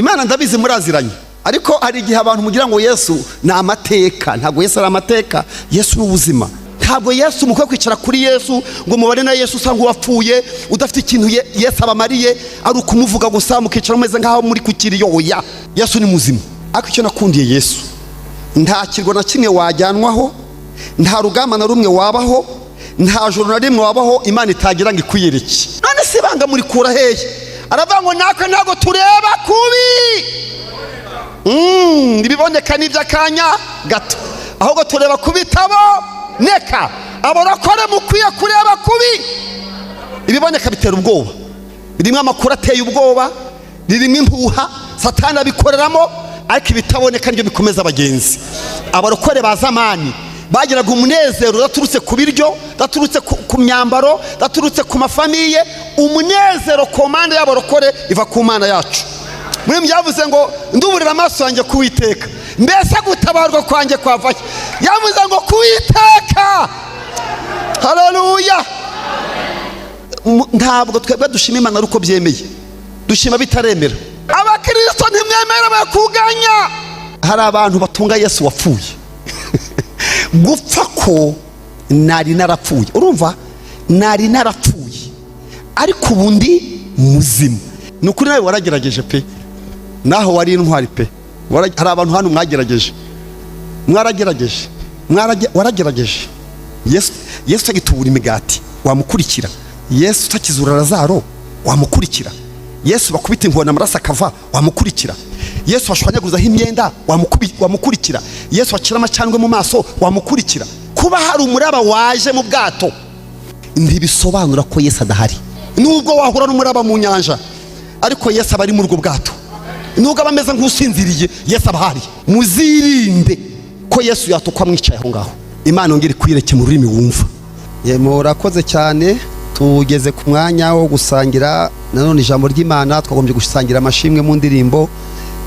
Imana ndabizi muraziranye, ariko hari igihe abantu mugira ngo Yesu ni amateka. Ntabwo Yesu ari amateka, Yesu ni ubuzima. Ntabwo Yesu mukwiye kwicara kuri Yesu ngo mubare na Yesu usanga uwapfuye udafite ikintu Yesu abamariye, ari ukumuvuga gusa mukicara mumeze nk'aho muri kukiriyo. Oya, Yesu ni muzima. Ariko icyo nakundiye Yesu, nta kirwa na kimwe wajyanwaho, nta rugamba na rumwe wabaho, nta joro na rimwe wabaho Imana itagira ngo ikwiyereke. None se banga muri kura hehe? Aravuga ngo nakwe ntago tureba kubi, ibiboneka n'iby'akanya gato, ahubwo tureba kubitabo neka. Abarokore mukwiye kureba kubi. Ibiboneka bitera ubwoba, birimo amakuru ateye ubwoba, birimo impuha Satani abikoreramo, ariko ibitaboneka nibyo bikomeza abagenzi. Abarokore ba zamani bagiraga umunezero udaturutse ku biryo, udaturutse ku myambaro, udaturutse ku mafamiye. Umunezero komande y'abarokore iva ku Mana yacu. Muri byavuze ngo nduburira amaso yanjye kuwiteka, mbese gutabarwa kwanjye kwavaye. Yavuze ngo kuwiteka. Haleluya. Ntabwo twebwe dushima Imana ari uko byemeye, dushima bitaremera. Abakristo ntimwemera bakuganya. Hari abantu batunga Yesu wapfuye. Gupfa ko nari narapfuye, urumva, nari narapfuye ariko ubundi muzima. Nukuri nawe waragerageje pe, naho wari intwari pe. Hari abantu hano mwagerageje, waragerageje. Yesu tagitubura imigati wamukurikira. Yesu takizura Lazaro wamukurikira. Yesu bakubita inkona amaraso akava wamukurikira. Yesu bashwanyaguzaho imyenda wamukurikira. Yesu akira amacandwe mu maso wamukurikira. Kuba hari umuraba waje mu bwato ntibisobanura ko Yesu adahari. Nubwo wahura n'umuraba mu nyanja, ariko Yesu aba ari muri urwo bwato. Nubwo abameze nk'usinziriye, Yesu abahari. Muzirinde ko Yesu yatukwa mwicaye aho ngaho. Imana ngiri kwireke mu rurimi wumva. Murakoze cyane. Tugeze ku mwanya wo gusangira nanone ijambo ry'Imana. Twagombye gusangira amashimwe mu ndirimbo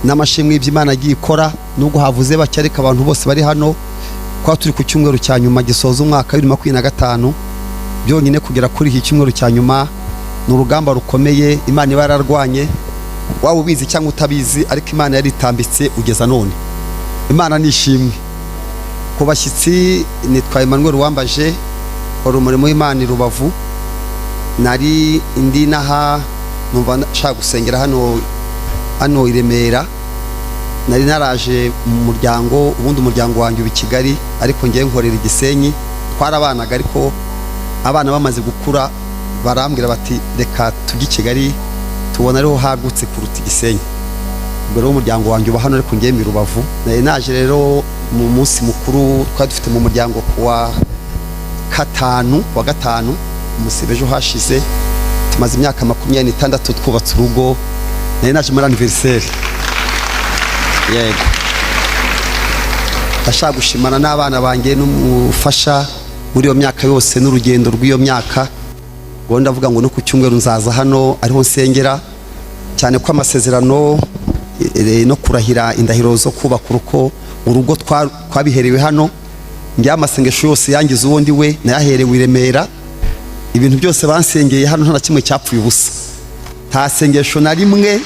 n'amashimwe y'Imana agiye ikora. Nubwo havuze bake, ariko abantu bose bari hano kwa turi ku cyumweru cya nyuma gisoza umwaka 2025 byonyine kugera kuri iki cyumweru cya nyuma ni urugamba rukomeye Imana iba yararwanye. Waba ubizi cyangwa utabizi, ariko Imana yari itambitse ugeza none. Imana nishimwe. Ku bashyitsi nitwa Emmanuel Wambaje, uri umurimo w'Imana i Rubavu. Nari indi naha numva nshaka gusengera hano i Remera. Nari naraje mu muryango, ubundi umuryango wanjye ubi Kigali, ariko ngiye nkorera Igisenyi. Twarabanaga, ariko abana bamaze gukura barambwira bati reka tujye Kigali tubona ariho hagutse kuruta Igisenyi. Ubwo rero umuryango wanjye uba hano, ariko ngiye mu Rubavu. Nari naje rero mu munsi mukuru twari dufite mu muryango kuwa gatanu umusibe ejo hashize. Tumaze imyaka 26 twubatse urugo. Nari naje muri anniversaire. Yego, ndashaka gushimana n'abana banjye n'umufasha muri iyo myaka yose n'urugendo rw'iyo myaka. Ngo ndavuga ngo no ku cyumweru nzaza hano ariho nsengera cyane, ko amasezerano no kurahira indahiro zo kubaka urugo twabiherewe hano. Ngiye amasengesho yose yangize uwo ndi we nayaherewe i Remera. Ibintu byose bansengeye hano nta kimwe cyapfuye ubusa. Nta sengesho na rimwe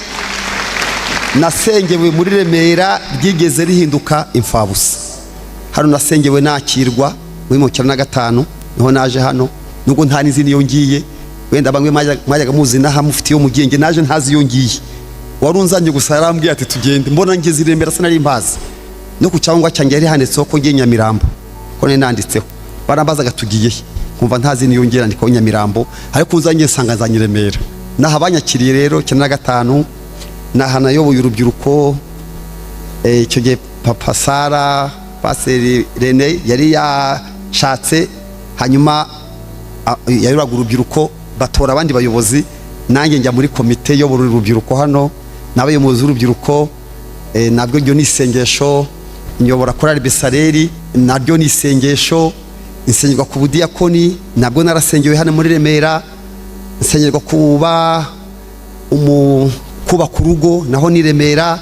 nasengewe muri Remera ryigeze rihinduka imfabusa. Hano nasengewe nakirwa muri 2005 niho naje hano. Nubwo nta n'izindi yo ngiye, wenda bamwe mwajyaga muzi naha mufite yo mugenge, naje ntazi yo ngiye. Warunzanye gusa yarambwiye ati tugende, mbona ngeze i Remera sinari mbazi. No ku cyangwa cyanjye yari handitseho ko ngiye Nyamirambo, ko ne nanditseho. Barambazaga tugiye, kumva ntazi niyo ngera ndiko Nyamirambo, ariko unzanye nsanga nzanye Remera. Naha banyakiriye rero 2005. Naha nayoboye urubyiruko icyo gihe Papa Sara Paseri Rene yari yashatse, hanyuma yayuraga urubyiruko batora abandi bayobozi. Nanjye njya muri komite yo urubyiruko hano, n'abayobozi urubyiruko. Nabwo ryo nisengesho. Nyobora korali Besareri, naryo nisengesho. Insengerwa ku budiyakoni, nabwo narasengewe hano muri Remera. Insengerwa kuba kubaka urugo naho ni Remera.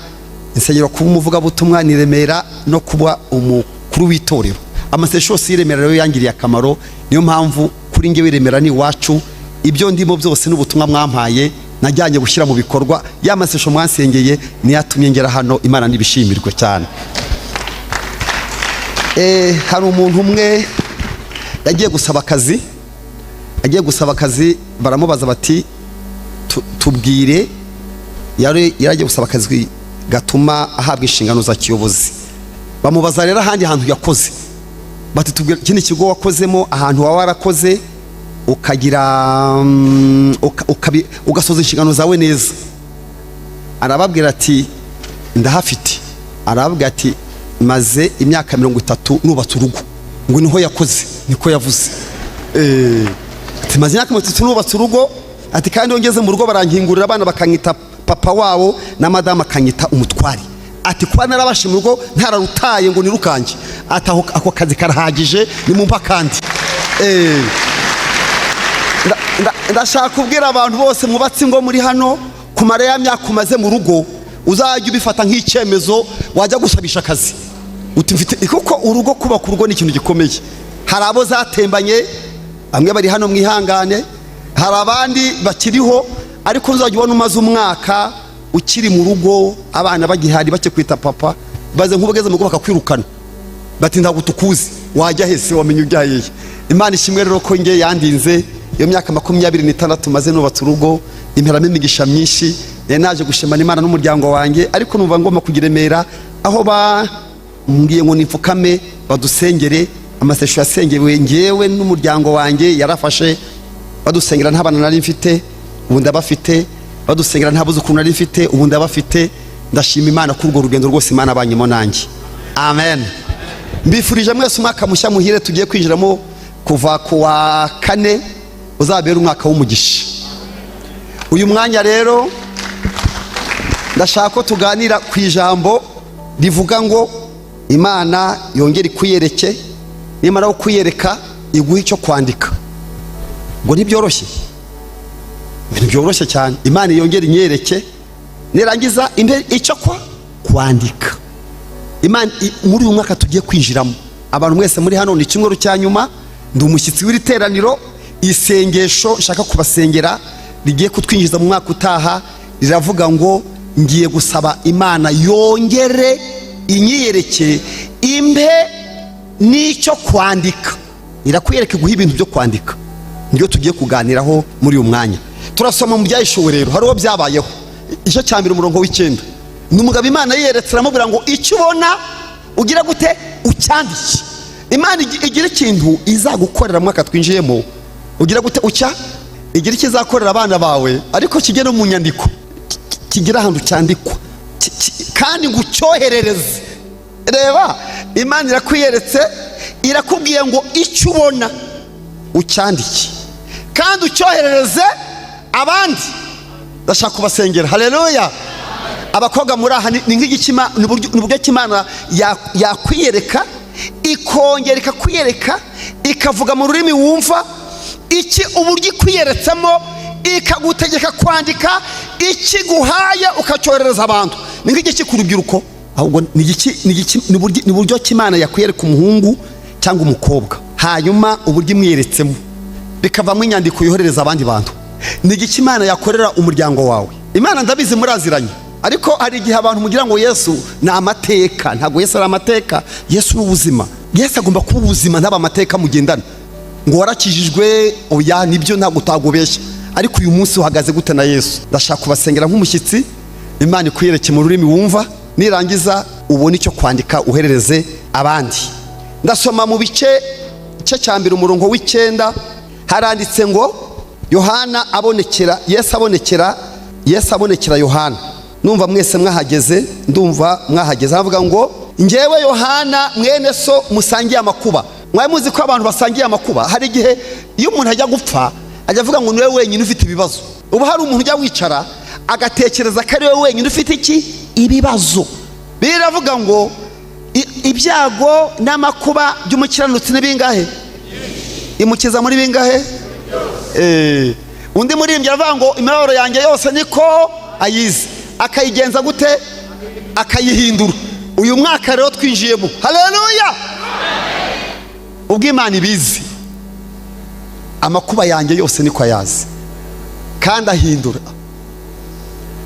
Insengerwa kuba umuvugabutumwa ni Remera, no kuba umukuru w'itorero. Amasesho yose i Remera rero yangiriye akamaro. Niyo mpamvu kuri ngewe Remera ni iwacu. Ibyo ndimo byose n'ubutumwa mwampaye najyanye gushyira mu bikorwa ya masesho mwansengeye niyo yatumye ngera hano. Imana nibishimirwe cyane. Hari umuntu umwe yagiye gusaba akazi, baramubaza bati tubwire, yaragiye gusaba akazi gatuma ahabwa inshingano za kiyobozi. Bamubaza rero ahandi hantu yakoze, bati tubwire ikindi kigo wakozemo, ahantu wawe warakoze ukagira ugasoza inshingano zawe neza. Arababwira ati ndahafite. Arababwira ati maze imyaka 30 nubatse urugo. Ngo niho yakoze, niko yavuze. Ati maze imyaka 30 nubatse urugo, ati kandi ongeze mu rugo barankingurira, abana bakanyita papa wabo na madama akanyita umutwari. Ati kuba narabashe mu rugo ntararutaye ngo nirukanje, ati ako kazi karahagije nimumpa kandi. Ndashaka kubwira abantu bose mwubatse ngo muri hano kumara ya myaka umaze mu rugo, uzajya ubifata nk'icyemezo wajya gusabisha akazi. Utifite kuko urugo, kubaka urugo ni ikintu gikomeye. Hari abo zatembanye, bamwe bari hano mwihangane, hari abandi bakiriho, ariko uzajya ubona umaze umwaka ukiri mu rugo, abana bagihari bake kwita papa, baze nk'ubugeze mu rugo bakakwirukana, bati ntabwo tukuzi, wajya hese wamenye ujyaye. Imana ishimwe rero ko nge yandinze iyo myaka 26 maze nubatse urugo, imperamo imigisha myinshi. Naje gushimana Imana n'umuryango wanjye, ariko numva ngoma kugiremera aho bambwiye ngo nipfukame badusengere. Amasesho yasengewe ngewe n'umuryango wanjye yarafashe, badusengera nta bana nari mfite ubu ndabafite, badusengera nta buze ukuntu nari mfite ubu ndabafite. Ndashima Imana kuri urwo rugendo rwose Imana abanyemo nanjye. Amen. Mbifurije mwese umwaka mushya muhire tugiye kwinjiramo kuva ku wa 4 uzabera umwaka w'umugisha. Uyu mwanya rero ndashaka ko tuganira ku ijambo rivuga ngo Imana yongera ikuyereke, nimara kuyereka iguha icyo kwandika. Ngo ntibyoroshye, ibintu byoroshye cyane. Imana yongera inyereke, nirangiza imbere icyo kwandika. Imana muri uyu mwaka tugiye kwinjiramo, abantu mwese muri hano ni kimwe cyanyuma, ndi umushyitsi w'iri teraniro. Isengesho nshaka kubasengera rigiye kutwinjiza mu mwaka utaha riravuga ngo ngiye gusaba Imana yongere inyiyereke imbe n'icyo kwandika. Irakwereka guha ibintu byo kwandika, nibyo tugiye kuganiraho muri uyu mwanya. Turasoma mu Byahishuwe rero, hari uwo byabayeho. Icyo cyambere umurongo w'9, n'umugabo Imana yiyeretse aramubwira ngo icyo ubona ugira gute ucyandike. Imana igira ikintu izagukorera mu mwaka twinjiyemo, ugira gute igira ikizakorera abana bawe, ariko kigena mu nyandiko, kigira ahantu cyandikwa kandi ngo ucyoherereze. Reba, Imana irakwiyeretse, irakubwiye ngo icyo ubona ucyandike kandi ucyoherereze abandi. Ndashaka kubasengera. Haleluya. Abakobwa muri aha ni nk'igikima, ni uburyo Imana yakwiyereka, ikongera ikakwiyereka, ikavuga mu rurimi wumva, iki uburyo ikwiyeretsemo ikagutegeka kwandika, ikiguhaye ukacyoherereza abantu. Ni nk'igiki ku rubyiruko, ahubwo ni uburyo Imana yakwiyereka umuhungu cyangwa umukobwa, hanyuma uburyo imwiyeretsemo bikavamo inyandiko yoherereza abandi bantu. Ni igiki Imana yakorera umuryango wawe. Imana ndabizi muraziranye, ariko hari igihe abantu mugira ngo Yesu ni amateka. Ntabwo Yesu ari amateka, Yesu ni ubuzima. Yesu agomba kuba ubuzima, ntaba amateka mugendana. Ngo warakijijwe, oya nibyo, ntabwo utagubeshya, ariko uyu munsi uhagaze gute na Yesu? Ndashaka kubasengera nk'umushyitsi, Imana ikuyereke mu rurimi wumva, nirangiza ubone icyo kwandika uherereze abandi. Ndasoma mu bice cya mbere umurongo w'9, haranditse ngo Yohana abonekera, Yesu abonekera Yohana. Numva mwese mwahageze, ndumva mwahageze. Avuga ngo ngewe Yohana mwene so musangiye amakuba. Mwaye muzi ko abantu basangiye amakuba. Hari igihe iyo umuntu ajya gupfa ajya avuga ngo niwe wenyine ufite ibibazo. Ubu hari umuntu ujya wicara agatekereza ko ari we wenyine ufite ibibazo. Biravuga ngo ibyago n'amakuba by'umukiranutsi ni bingahe? Imukiza muri bingahe? Undi muririmbyi aravuga ngo imibabaro yanjye yose niko ayizi, akayigenza gute? Akayihindura. Uyu mwaka rero twinjiyemo, haleluya, ubwo Imana ibizi, amakuba yanjye yose niko ayazi kandi ahindura.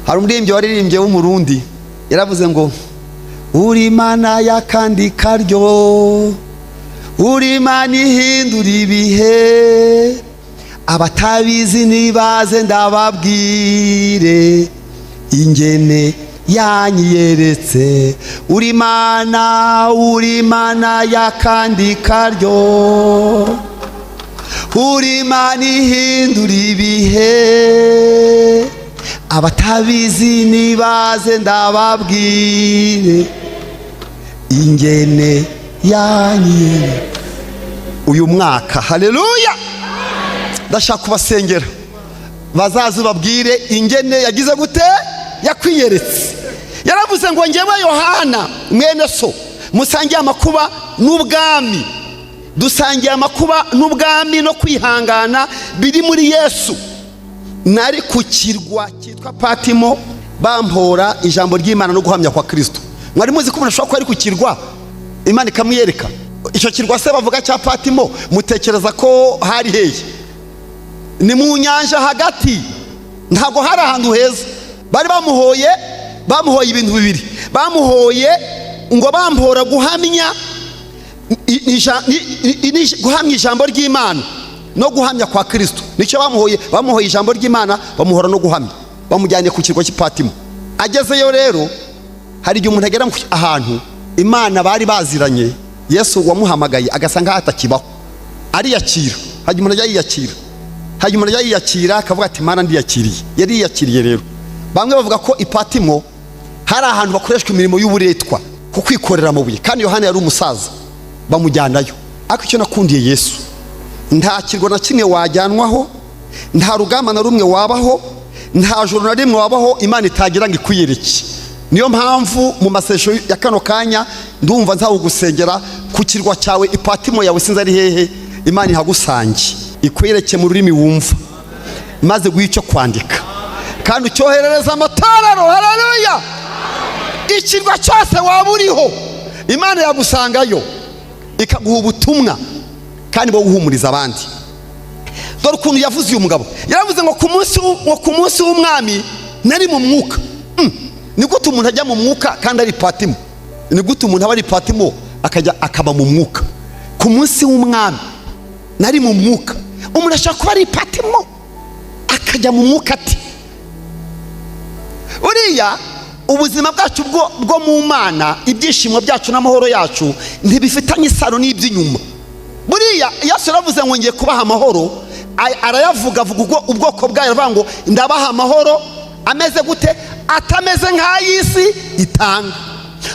hari umuririmbyi waririmbye w'umurundi yaravuze ngo uri Imana y'akandi karyo, uri Imana ihindura ibihe, abatabizi nibaze ndababwire ingene yanyiyeretse. Uri Imana y'akandi karyo, uri Imana ihindura ibihe, abatabizi nibaze ndababwire ingene yanyiyeretse. Uyu mwaka haleluya ndashaka kubasengera bazaze babwire ingene yagize gute yakwiyeretse. Yaravuze ngo njyewe Yohana mwene so musangiye amakuba n'ubwami, dusangiye amakuba n'ubwami no kwihangana biri muri Yesu. Nari ku kirwa cyitwa Patimo bampora ijambo ry'Imana no guhamya kwa Kristo. Mwari muzi ko umuntu ashobora kuba ari ku kirwa Imana ikamwiyereka? Icyo kirwa se bavuga cya Patimo mutekereza ko hari hehe? Ni mu nyanja hagati, ntabwo hari ahantu heza. Bari bamuhoye ibintu bibiri. Bamuhoye ngo bampora guhamya ijambo ry'Imana no guhamya kwa Kristo. Nicyo bamuhoye ijambo ry'Imana, bamuhora no guhamya. Bamujyanye ku kirwa cy'Ipatimo. Agezeyo rero hari igihe umuntu agera ahantu Imana bari baziranye, Yesu wamuhamagaye agasanga hatakibaho, ariyakira. Hajya umuntu ajya yiyakira akavuga ati Imana ndiyakiriye. Yari yiyakiriye rero. Bamwe bavuga ko Ipatimo hari ahantu bakoreshwa imirimo y'uburetwa ku kwikorera amabuye, kandi Yohana yari umusaza bamujyanayo. Ariko icyo nakundiye Yesu, nta kirwa na kimwe wajyanwaho, nta rugamba na rumwe wabaho, nta joro na rimwe wabaho Imana itagira ngo ikwiyereke. Niyo mpamvu mu masesho ya kano kanya ndumva nzawugusengera ku kirwa cyawe Ipatimo yawe sinzi ari hehe, Imana ihagusange ikwiyereke mu rurimi wumva, maze guhicyo kwandika kandi ucyoherereza amatorero. Haleluya! Ikirwa cyose waba uriho Imana yagusangayo ikaguha ubutumwa kandi bwo guhumuriza abandi. Dore ukuntu yavuze uyu mugabo. Yaravuze ngo ku munsi w'umwami nari mu mwuka. Ni gute umuntu ajya mu mwuka kandi ari Patimo? Ni gute umuntu aba ari Patimo akaba mu mwuka? Ku munsi w'umwami nari mu mwuka. Umuntu ashaka kuba ari Patimo akajya mu mwuka ati? Uriya ubuzima bwacu bwo mu Mana, ibyishimo byacu n'amahoro yacu ntibifitanye isano n'iby'inyuma. Buriya Yesu yaravuze ngo ngiye kubaha amahoro, arayavuga ubwoko bwayo, aravuga ngo ndabaha amahoro ameze gute? Atameze nk'ay'isi itanga.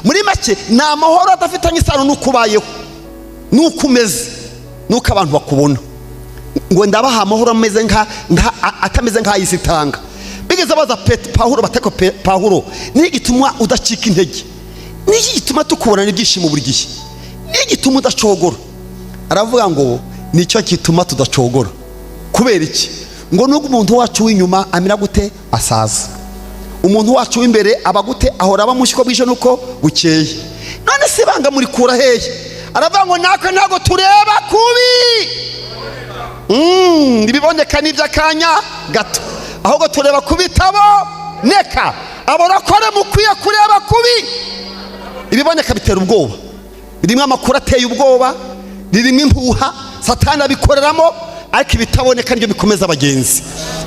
Muri make ni amahoro adafitanye isano n'uko ubayeho, n'uko umeze, n'uko abantu bakubona. Ngo ndabaha amahoro atameze nk'ay'isi itanga. Bigeze baza Pawulo bateko Pawulo, ni gituma udacika intege, ni gituma tukubona n'ibyishimo buri gihe, ni gituma udacogora. Aravuga ngo nicyo gituma tudacogora. Kubera iki? Ngo nubwo umuntu wacu w'inyuma amira gute asaza, umuntu wacu w'imbere aba gute ahora abamushyiko bwije nuko bukeye. None se banga muri kura hehe? Aravuga ngo nakwe ntago tureba kubi, ibiboneka n'iby'akanya gato, ahubwo tureba kubitabo neka. Abarokore mukwiye kureba kubi. Ibiboneka bitera ubwoba, birimo amakuru ateye ubwoba, birimo impuha Satani abikoreramo, ariko ibitaboneka nibyo bikomeza abagenzi.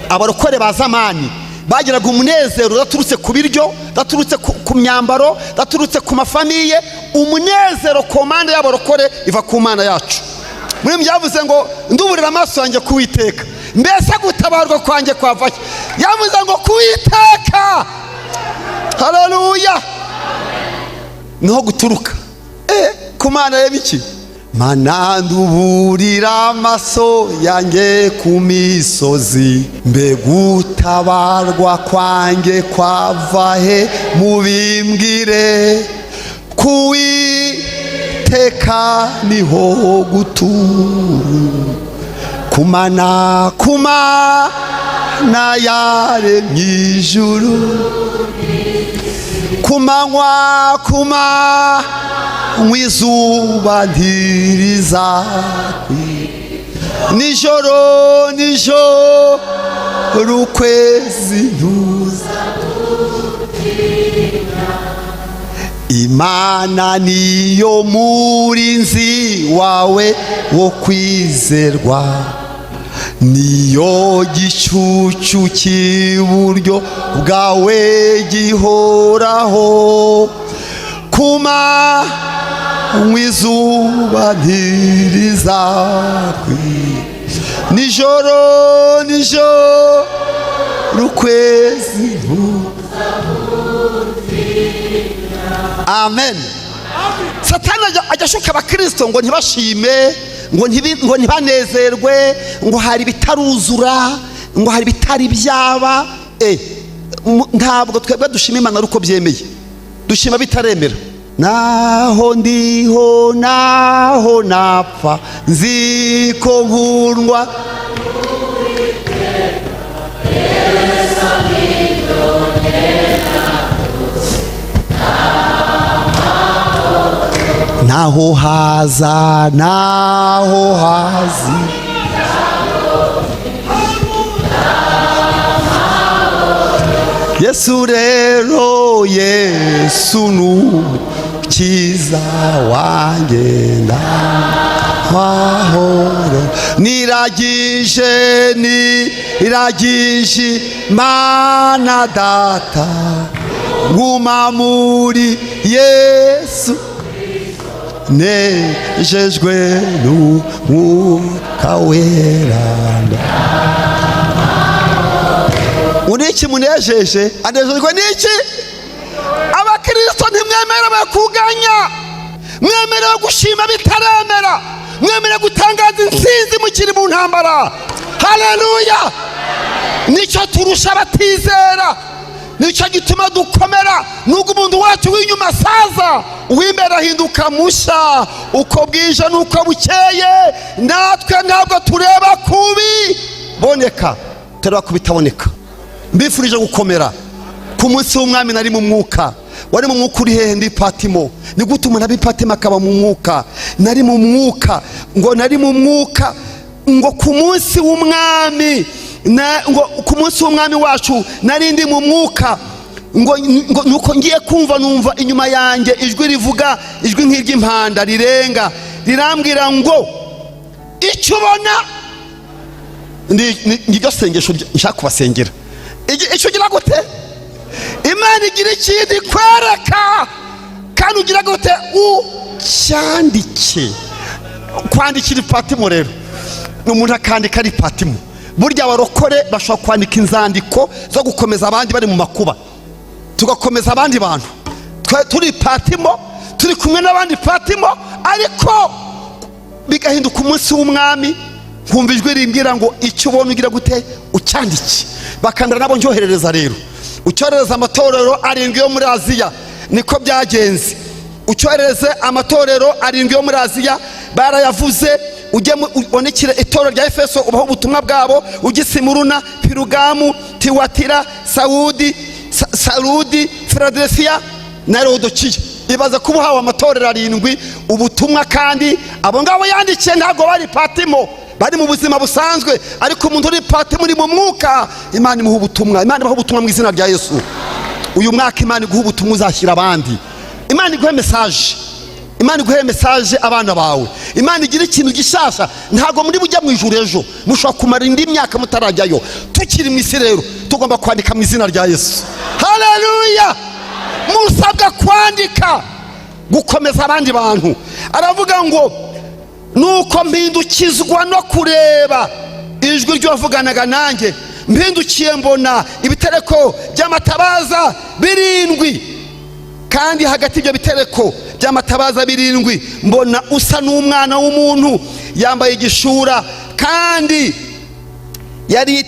Abarokore ba zamani bagiraga umunezero udaturutse ku biryo, udaturutse ku myambaro, udaturutse ku mafamiye. Umunezero komande y'abarokore iva ku Mana yacu. Muri byavuze ngo nduburira amaso yanjye kuwiteka, mbese gutabarwa kwanjye kwavaye. Yavuze ngo kuwiteka. Haleluya! Niho guturuka ku Mana y'ibiki? Mana nduburira amaso yanjye ku misozi, mbe gutabarwa kwanjye kwavahe? Mubimbwire. Kuwiteka niho guturuka. Kumana yaremye ijuru, kumanywa izuba ntirizakwira, nijoro ukwezi ntuza Imana niyo murinzi wawe wo kwizerwa, niyo gicucu cy'iburyo bwawe gihoraho, kuma izuba ntirizakwira, nijoro ukwezi. Amen. Satani ajya ashuka abakristo ngo ntibashime, ngo ntibanezerwe, ngo hari bitaruzura, ngo hari bitari byaba. Ntabwo twebwe dushima Imana uko byemeye, dushima bitaremera. Naho ndiho naho napfa nziko nkundwa, naho haza naho hazi, Yesu rero, Yesu n'umukiza wanjye ndamahoro, niragije Mana Data, nguma muri Yesu, nejejwe n'Umwuka Wera. Uniki munejeje? Anejejwe n'iki? Abakristo ntimwemerewe kuganya, mwemerewe gushima bitaremera, mwemerewe gutangaza intsinzi mukiri mu ntambara. Haleluya! Nicyo turusha abatizera, nicyo gituma dukomera. Nubwo umuntu wacu w'inyuma asaza, uw'imbere ahinduka mushya uko bwije n'uko bukeye. Natwe ntabwo tureba kubi boneka, tureba kubitaboneka. Mbifurije gukomera. Ku munsi w'umwami nari mu mwuka. Wari mu mwuka uri hehe? Ndi Patimo. Ni gute umuntu abi Patimo akaba mu mwuka? Nari mu mwuka, ngo nari mu mwuka, ngo ku munsi w'umwami, ngo ku munsi w'umwami wacu nari ndi mu mwuka, ngo nuko ngiye kumva numva inyuma yanjye ijwi rivuga, ijwi nk'iry'impanda rirenga, rirambwira ngo icyo ubona. Niryo sengesho nshaka kubasengera. Icyo ugira gute? Imana igira ikindi kwereka, kandi ugira gute? Ucyandike. Kwandikira Patimo rero, umuntu akandika ari Patimo. Burya abarokore bashobora kwandika inzandiko zo gukomeza abandi bari mu makuba, tugakomeza abandi bantu. Turi Patimo, turi kumwe n'abandi Patimo, ariko bigahinduka umunsi w'umwami, nkumva ijwi rimbwira ngo icyo ubona ugira gute? Ucyandike. Bakandara nabo njyoherereza rero. Ucyohereza amatorero 7 yo muri Aziya, niko byagenze. Ucyohereze amatorero 7 yo muri Aziya, barayavuze. Ujye ubonekire itorero rya Efeso, ubaho ubutumwa bwabo, ujye Simuruna, Pirugamu, Tiwatira, Sarudi, Philadelphia na Laodikiya. Ibaza kuba hawe amatorero 7 ubutumwa, kandi abo ngabo yandikiye ntabwo bari Patimo, bari mu buzima busanzwe, ariko umuntu uri Patimo uri mu mwuka, Imana imuha ubutumwa. Imana imuha ubutumwa mu izina rya Yesu. Uyu mwaka Imana iguha ubutumwa uzashyira abandi. Imana iguhe message, Imana iguhe message abana bawe. Imana igira ikintu gishasha. Ntago muri bujya mu ijuru ejo, mushobora kumara indi myaka mutarajyayo. Tukiri mu isi rero tugomba kwandika mu izina rya Yesu. Haleluya! Musabwa kwandika, gukomeza abandi bantu. Aravuga ngo nuko mpindukizwa no kureba ijwi ry'uwavuganaga nanjye, mpindukiye mbona ibitereko by'amatabaza 7, kandi hagati y'ibyo bitereko by'amatabaza 7 mbona usa n'umwana w'umuntu, yambaye igishura, kandi yari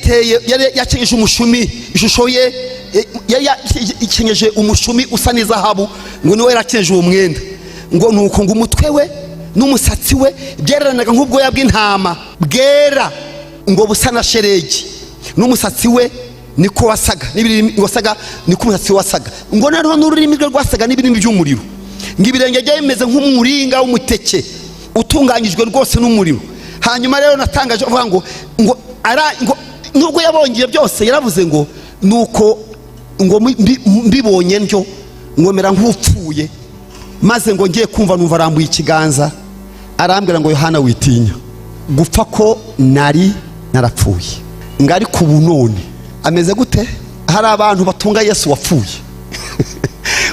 yakenyeje umushumi. Ishusho ye yakenyeje umushumi usa n'izahabu, ngo niwe yarakenyeje uwo mwenda. Ngo nuko ngo umutwe we n'umusatsi we byereranaga nk'ubwoya bw'intama bwera, ngo busa na sheregi. N'umusatsi we niko wasaga, niko umusatsi wasaga. Ngo nariho n'ururimi rwe rwasaga n'ibirimi by'umuriro. Ngo ibirenge bye bimeze nk'umuringa w'umuteke utunganyijwe rwose n'umuriro. Hanyuma rero natangaje avuga ngo nubwo yabongeye byose, yaravuze ngo nuko ngo mbibonye ntyo ngomera nk'upfuye, maze ngo ngiye kumva numva arambuye ikiganza arambwira ngo Yohana witinya, gupfa ko nari narapfuye ngo ariko ubu none ameze gute? Hari abantu batunga Yesu wapfuye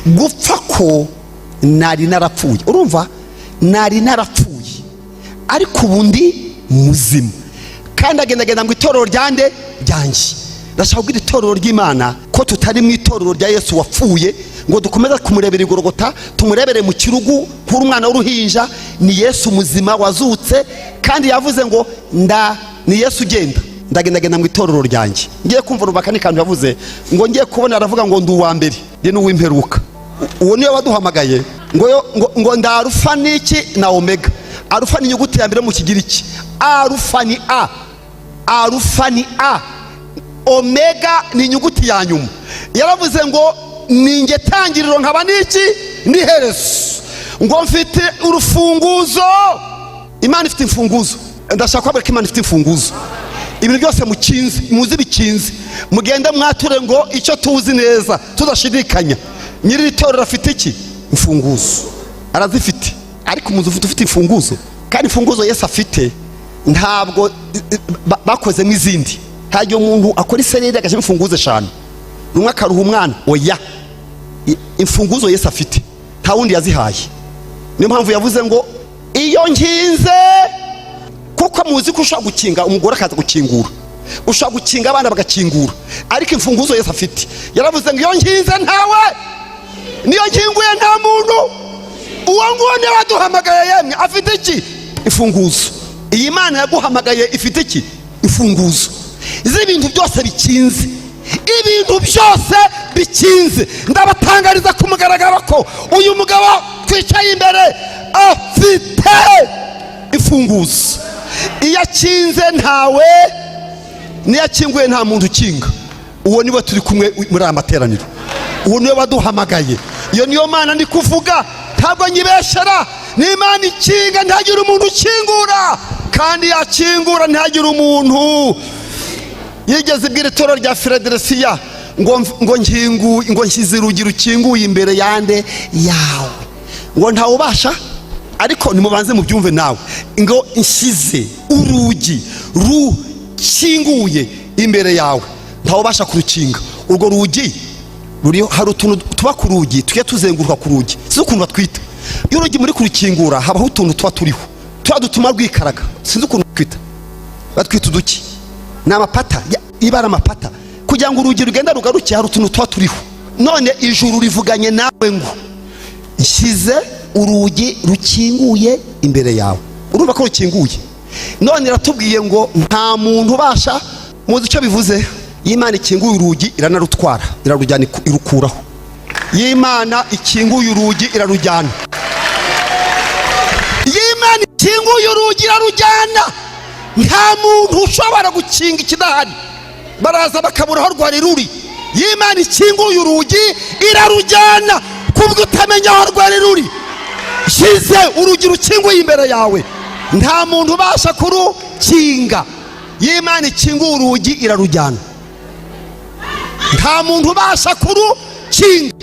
gupfa ko nari narapfuye, urumva nari narapfuye ariko ubu ndi muzima, kandi agendagenda ngo itorero ryande ryanjye. Ndashaka kubwira itorero ry'Imana ko tutari mu itorero rya Yesu wapfuye ngo dukomeze kumurebera igorogota, tumurebere mu kirugu kuri umwana w'uruhinja. Ni Yesu muzima wazutse, kandi yavuze ngo ni Yesu ugenda, ndagendagenda mu itorero ryanjye. Ngiye kumva rubaka n'ikantu yavuze ngo ngiye kubona aravuga ngo ndi uwa mbere ndi n'uw'imperuka. Uwo niyo waduhamagaye ngo nda Alufa n'iki na Omega. Alufa ni inyuguti ya mbere mu Kigiriki, Alufa ni A, Alufa ni A, Omega ni inyuguti ya nyuma. Yaravuze ngo ninjye tangiriro nkaba n'iki n'iherezo, ngo mfite urufunguzo. Imana ifite imfunguzo. Ndashaka kubabwira ko Imana ifite imfunguzo. Ibintu byose mukinze, muzi bikinze, mugende mwature ngo icyo tuzi neza tudashidikanya, nyiri itorero afite iki? Imfunguzo. Arazifite. Ariko umuzi ufite imfunguzo, kandi imfunguzo Yesu afite ntabwo bakozemo izindi. Hajya umuntu akora isereri agashyira imfunguzo eshanu numwe akaruha umwana, oya, imfunguzo Yesu afite nta wundi yazihaye. Niyo mpamvu yavuze ngo iyo nkinze, kuko muzi ko ushobora gukinga umugore akaza gukingura, ushobora gukinga abana bagakingura, ariko imfunguzo Yesu afite. Yaravuze ngo iyo nkinze ntawe, niyo nkinguye nta muntu. Uwo nguwo niwe waduhamagaye, yemwe afite iki? Imfunguzo. Iyi Mana yaguhamagaye ifite iki? Imfunguzo z'ibintu byose bikinze, ibintu byose bikinze. Ndabatangariza ku mugaragaro ko uyu mugabo twicaye imbere afite imfunguzo. Iyo akinze ntawe, niyo akinguye nta muntu ukinga. Uwo niwe turi kumwe muri aya materaniro, uwo niwe waduhamagaye. Iyo niyo Mana ndi kuvuga, ntabwo nyibeshera. Ni Imana ikinga ntihagire umuntu ukingura, kandi yakingura ntihagire umuntu. Yigeze ibwira itorero rya Filadelfiya ngo nshyize urugi rukinguye imbere yande yawe, ngo ntawubasha. Ariko nimubanze mubyumve nawe, ngo nshyize urugi rukinguye imbere yawe, ntawubasha kurukinga. Urwo rugi ruriho, hari utuntu tuba ku rugi tujya tuzenguruka ku rugi, sinzi ukuntu batwita. Iyo urugi muri kurukingura habaho utuntu tuba turiho, tuba dutuma rwikaraga, sinzi ukuntu twita, batwita uduki. Ni amapata, ibara amapata, kugira ngo urugi rugenda rugaruke hari utuntu tuba turiho. None ijuru rivuganye nawe ngo nshyize urugi rukinguye imbere yawe. Urumva ko rukinguye. None iratubwiye ngo nta muntu ubasha. Muzi icyo bivuze? Imana ikinguye urugi iranarutwara, irarujyana irukuraho. Imana ikinguye urugi irarujyana. Imana ikinguye urugi irarujyana. Nta muntu ushobora gukinga ikidahari, baraza bakabura aho rwari ruri. Imana ikinguye urugi irarujyana, kubwo utamenya aho rwari ruri. Shize urugi rukinguye imbere yawe, nta muntu ubasha kurukinga. Imana ikinguye urugi irarujyana, nta muntu ubasha kurukinga.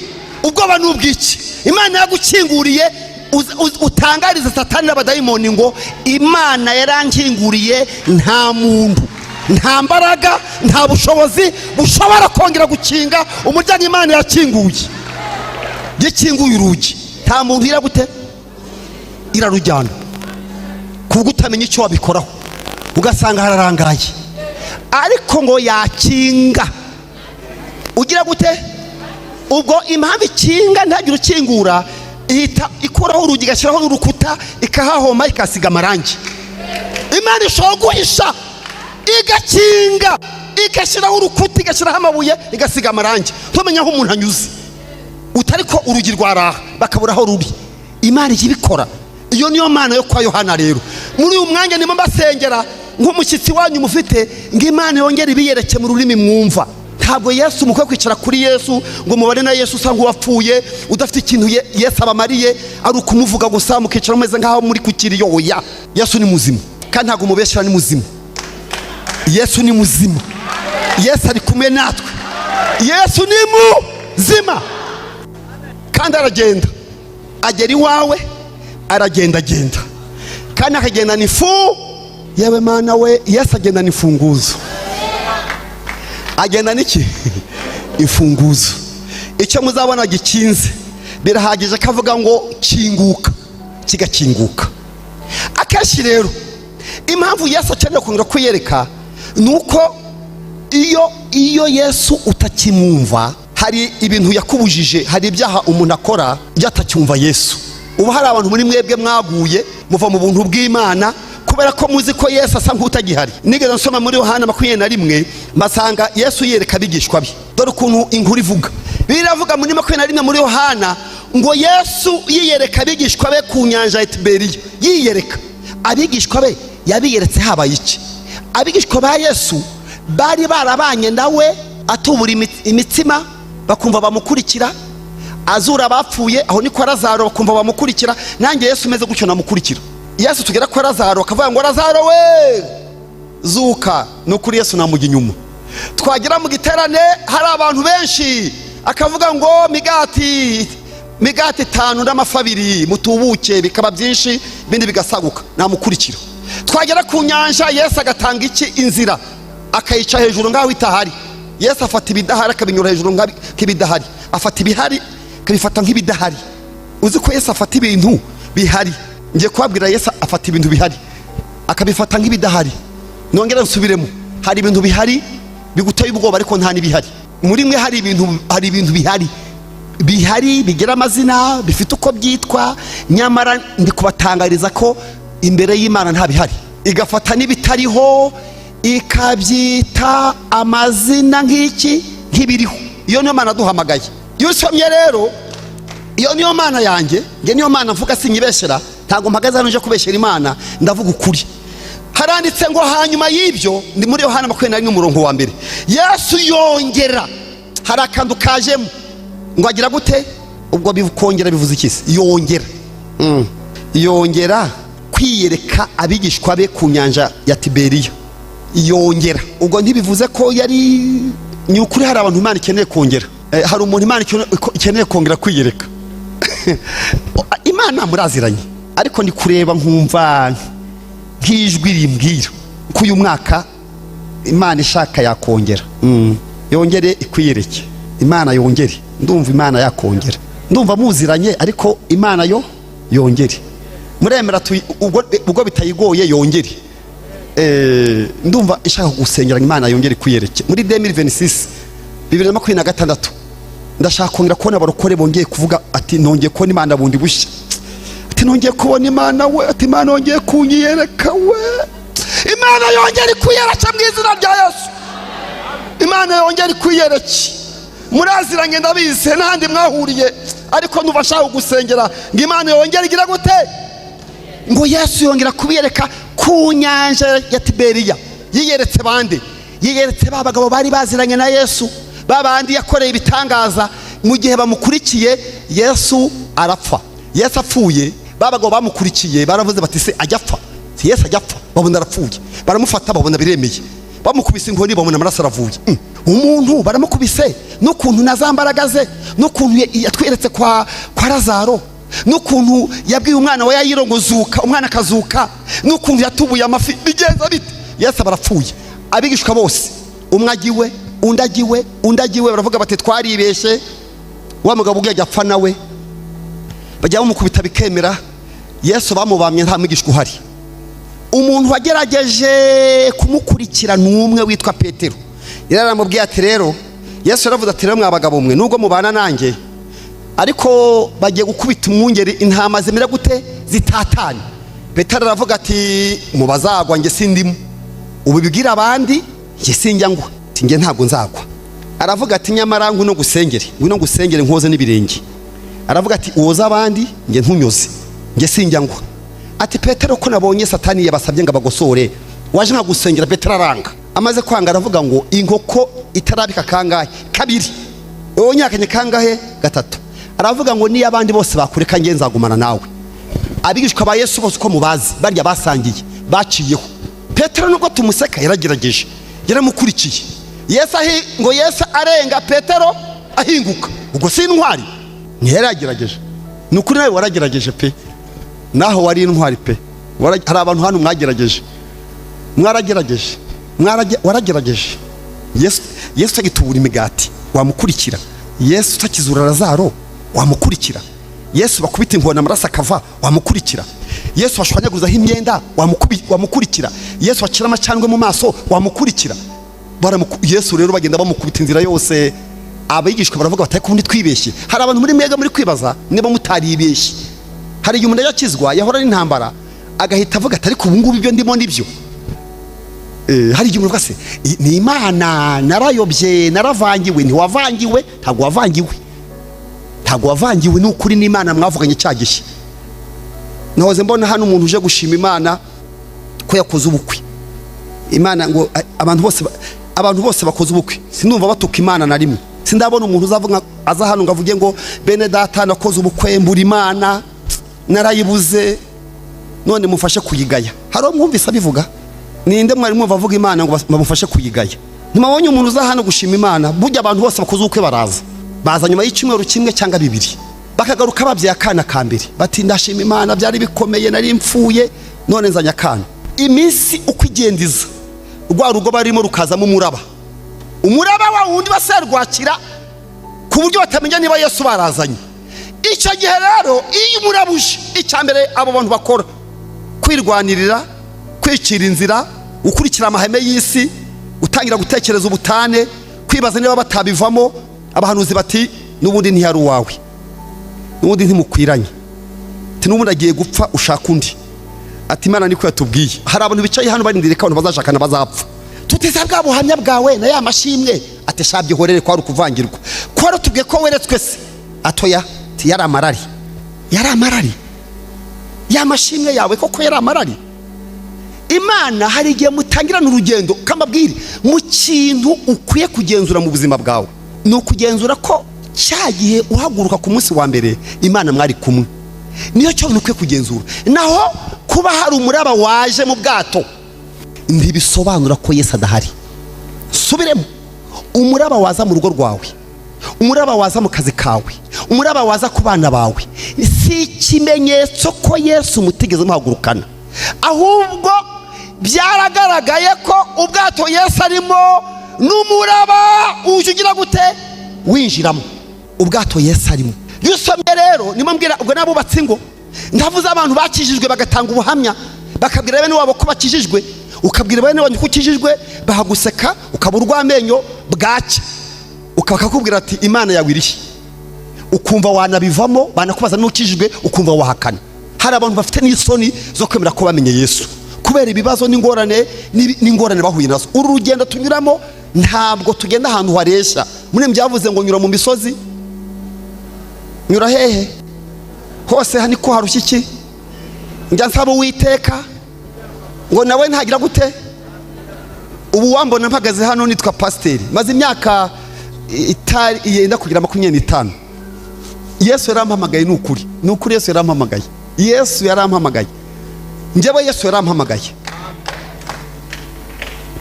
Ubwoba n'ubwiki. Imana yagukinguriye, utangariza Satani n'abadayimoni ngo Imana yarankinguriye, nta muntu, nta mbaraga, nta bushobozi bushobora kongera gukinga umuryango Imana yakinguye. Yakinguye urugi, nta muntu iragute irarujyana, kubwo utamenya icyo wabikoraho, ugasanga hararangaye. Ariko ngo yakinga, ugira gute? Ubwo impamvu ikinga ntagire ukingura, ihita ikuraho urugi igashyiraho n'urukuta, ikahahoma, ikasiga amarangi. Imana ishobora guhisha igakinga, igashyiraho urukuta, igashyiraho amabuye, igasiga amarangi, ntumenya aho umuntu anyuze. Utari ko urugi rwaraha bakabura aho ruri. Imana ijya ibikora. Iyo niyo Mana yo kwa Yohana rero. Muri uyu mwanya nimo mbasengera nk'umushyitsi wanyu mufite, ngo Imana yongere ibiyereke mu rurimi mwumva. Ntabwo Yesu mukwiye kwicara kuri Yesu ngo mubare na Yesu usa nk'uwapfuye, udafite ikintu Yesu abamariye, ari ukumuvuga gusa mukicara mumeze nk'aho muri kukiriyo. Oya, Yesu ni muzima, kandi ntabwo mubeshyira ni muzima. Yesu ni muzima. Yesu ari kumwe natwe. Yesu ni muzima kandi aragenda, agera iwawe aragenda kandi akagenda n'ifu. Yewe mana we, Yesu agenda n'imfunguzo. Agenda n'iki? Imfunguzo. Icyo muzabona gikinze birahagije kavuga ngo kinguka, kigakinguka. Akenshi rero impamvu Yesu akeneye kongera kwiyereka nuko iyo Yesu utakimwumva, hari ibintu yakubujije, hari ibyaha umuntu akora byatacyumva Yesu. Ubu hari abantu muri mwebwe mwaguye muva mu buntu bw'Imana kubera ko muzi ko Yesu asa nk'utagihari. Nigeze nsoma muri Yohana 21 masanga Yesu yereka abigishwa be. Dore ukuntu inkuru ivuga. Biravuga muri 21 muri Yohana ngo Yesu yiyereka abigishwa be ku nyanja ya Tiberiya. Yiyereka abigishwa be, yabiyeretse habaye iki? Abigishwa ba Yesu bari barabanye nawe, atubura imitsima bakumva bamukurikira, azura abapfuye, aho niko Lazaro bakumva bamukurikira. Nanjye Yesu meze gutyo namukurikira. Yesu tugera kwa Lazaro akavuga ngo Lazaro we zuka, nukuri Yesu namujya inyuma. Twagera mu giterane hari abantu benshi, akavuga ngo migati 5 n'amafi 2 mutubuke, bikaba byinshi bindi bigasaguka, namukurikira. Twagera ku nyanja Yesu agatanga iki? Inzira, akayica hejuru ngaho itahari. Yesu afata ibidahari akabinyura hejuru nk'ibidahari, afata ibihari akabifata nk'ibidahari. Uzi ko Yesu afata ibintu bihari? Ngiye kubabwira, Yesu afata ibintu bihari akabifata nk'ibidahari. Nongera nsubiremo, hari ibintu bihari biguteye ubwoba ariko nta nibihari. Muri mwe hari ibintu bihari bigira amazina, bifite uko byitwa, nyamara ndi kubatangariza ko imbere y'Imana nta bihari. Igafata n'ibitariho ikabyita amazina nk'ibiriho. Iyo niyo Mana duhamagaye. Iyo usomye rero, iyo niyo Mana yanjye, nge niyo Mana mvuga, sinyibeshera. Ntago mpagaze hano nje kubeshera Imana, ndavuga ukuri. Haranditse ngo hanyuma y'ibyo, ndi muri Yohana 21 umurongo wa mbere, Yesu yongera. Hari akantu kajemo ngo agira gute? Ubwo bikongera bivuze iki? Yongera. Yongera kwiyereka abigishwa be ku nyanja ya Tiberiya. Yongera ubwo ntibivuze ko yari nyukuri. Hari abantu Imana ikeneye kongera, hari umuntu Imana ikeneye kongera kwiyereka. Imana muraziranye, ariko ni kureba nkumva nk'ijwi rimbwira ko uyu mwaka Imana ishaka yakongera. Yongere ikwiyereke. Imana yongere. Ndumva Imana yakongera, ndumva muziranye, ariko Imana yo yongere. Muremera ubwo bitayigoye yongere. Ndumva ishaka gusengera Imana yongere kwiyereke. Muri 2026 ndashaka kongera kubona abarokore bongeye kuvuga ati nongeye kubona Imana bundi bushya, ati nongeye kubona Imana we, ati Imana yongeye kunyereka we. Imana yongere kwiyereka mu izina rya Yesu. Imana yongere kwiyereke. Muraziranye ndabizi, n'ahandi mwahuriye, ariko nubashaka gusengera ngo Imana yongere igira gute? Ngo Yesu yongera kubiyereka ku nyanja ya Tiberiya. Yiyeretse bande? Yiyeretse babagabo bari baziranye na Yesu, babandi yakoreye ibitangaza. Mu gihe bamukurikiye Yesu arapfa. Yesu apfuye, babagabo bamukurikiye baravuze bati se ajya apfa? Si Yesu ajya apfa? Babona arapfuye, baramufata babona biremeye, bamukubise inkoni babona amaraso aravuye. Umuntu baramukubise, n'ukuntu nazambaraga ze, n'ukuntu yatweretse kwa Lazaro, n'ukuntu yabwiye umwana we Yayiro ngo zuka, umwana akazuka, n'ukuntu yatubuye amafi, bigenza bite? Yesu barapfuye. Abigishwa bose, umwe agiwe, undi agiwe, baravuga bati twaribeshe, wa mugabo ubwe ajya apfa nawe. Bajya bamukubita bikemera. Yesu bamubamye, nta mwigishwa uhari. Umuntu wagerageje kumukurikira n'umwe witwa Petero. Yaramubwiye ati rero, Yesu yaravuze ati rero mwabagabo mwe, nubwo mubana nanjye, ariko bagiye gukubita umwungeri, intama zimera gute? Zitatanye. Petero aravuga ati mubazagwa nge sindimo, ubibwira abandi nge sinjya ngwa, ati nge ntabwo nzagwa. Aravuga ati nyamara ngwino gusengere nkoze n'ibirenge. Aravuga ati uwoza abandi nge ntunyoze, nge sinjya ngwa. Ati Petero ko nabonye Satani yabasabye ngo abagosore, waje nka gusengera. Petero aranga. Amaze kwanga aravuga ngo inkoko itarabika kangahe? 2. Wowe nyakanye kangahe? 3. Aravuga ngo niyo abandi bose bakureka nge nzagumana nawe. Abigishwa ba Yesu bose ko mubazi barya basangiye baciyeho. Petero nubwo tumuseka yaragerageje, yaramukurikiye. ngo Yesu arenga Petero ahinguka, ubwo si intwari? Ntiyaragerageje. Ni ukuri nawe waragerageje pe, naho wari intwari pe. Hari abantu hano mwagerageje, mwaragerageje, waragerageje. Yesu agitubura imigati wamukurikira. Yesu takizura Lazaro wamukurikira. Yesu bakubita inkona amaraso akava wamukurikira. Yesu bashwanyaguzaho imyenda wamukurikira. Yesu bacira amacandwe mu maso wamukurikira. Yesu rero bagenda bamukubita inzira yose. Abigishwa baravuga bati kundi twibeshye. Hari abantu muri mwega muri kwibaza niba mutaribeshye. Hari igihe umuntu yakizwa yahora ari intambara agahita avuga ati ariko ubu ngubu ibyo ndimo nibyo. Hari igihe umuntu se ni Imana narayobye naravangiwe. Ntiwavangiwe, ntabwo wavangiwe, ntabwo wavangiwe. Ni ukuri ni Imana mwavuganye cyagishe. Nahoze mbona hano umuntu uje gushima Imana ko yakoze ubukwe. Imana ngo abantu bose bakoze ubukwe, sinumva batuka Imana na rimwe. Sindabona umuntu uzavuga aza hano ngavuge ngo bene data nakoze ubukwe mbura Imana narayibuze none mufashe kuyigaya. Hari umwumvise abivuga? Ninde mwari mwumva avuga Imana ngo bamufashe kuyigaya? Ntimabonye umuntu uza hano gushima Imana. Burya abantu bose bakoze ubukwe baza nyuma y'icyumweru kimwe cyangwa bibiri bakagaruka babyaye akana ka mbere bati ndashima Imana byari bikomeye nari mfuye none nzanya akana. Iminsi uko igendiza rwa rugo barimo rukazamo umuraba wa wundi baserwakira ku buryo batamenya niba Yesu barazanye. Icyo gihe rero iyo umurabuje icyambere abo bantu bakora kwirwanirira, kwicira inzira, gukurikira amahame y'isi, utangira gutekereza ubutane, kwibaza niba batabivamo. Abahanuzi bati nubundi ntiyari uwawe, nubundi ntimukwiranye, ati nubundi agiye gupfa ushaka undi. Ati Imana niko yatubwiye. Hari abantu bicaye hano barindiriye ko abantu bazashakana bazapfa. Tuteza bwa buhamya bwawe na ya mashimwe ati shabye horere ko ari ukuvangirwa. Ko ari tubwiye ko weretswe se atoya ti yari amarari. Ya mashimwe yawe koko yari amarari. Imana hari igihe mutangirana urugendo kambabwire mu kintu ukwiye kugenzura mu buzima bwawe. Ni ukugenzura ko cya gihe uhaguruka ku munsi wa mbere Imana mwari kumwe. Niyo cyo ukwiye kugenzura. Naho kuba hari umuraba waje mu bwato ntibisobanura ko Yesu adahari. Subiremo. Umuraba waza mu rugo rwawe, umuraba waza mu kazi kawe, umuraba waza ku bana bawe, si ikimenyetso ko Yesu mutigeze muhagurukana. Ahubwo byaragaragaye ko ubwato Yesu arimo n'umuraba uje ugira gute winjiramo. Ubwato Yesu arimo. Yusomye rero nimo mbwira ubwo nabubatse ngo ndavuze abantu bakijijwe bagatanga ubuhamya bakabwira bene wabo ko bakijijwe, ukabwira bene wabo ko ukijijwe bahaguseka ukaburwa amenyo bwacye ukakubwira ati Imana yawiriye, ukumva wanabivamo banakubaza n'ukijijwe ukumva wahakana. Hari abantu bafite n'isoni zo kwemera ko bamenye Yesu kubera ibibazo n'ingorane bahuye nazo. Uru rugendo tunyuramo ntabwo tugenda ahantu hareshya. Mune byavuze ngo nyura mu misozi, nyura hehe hose hani ko harushye iki. Njya nsaba Uwiteka ngo nawe ntagira gute. Ubu wambona mpagaze hano nitwa pasiteri maze imyaka yenda kugira 25. Yesu yarampamagaye n'ukuri Yesu yarampamagaye. Yesu yarampamagaye. Njyewe Yesu yarampamagaye.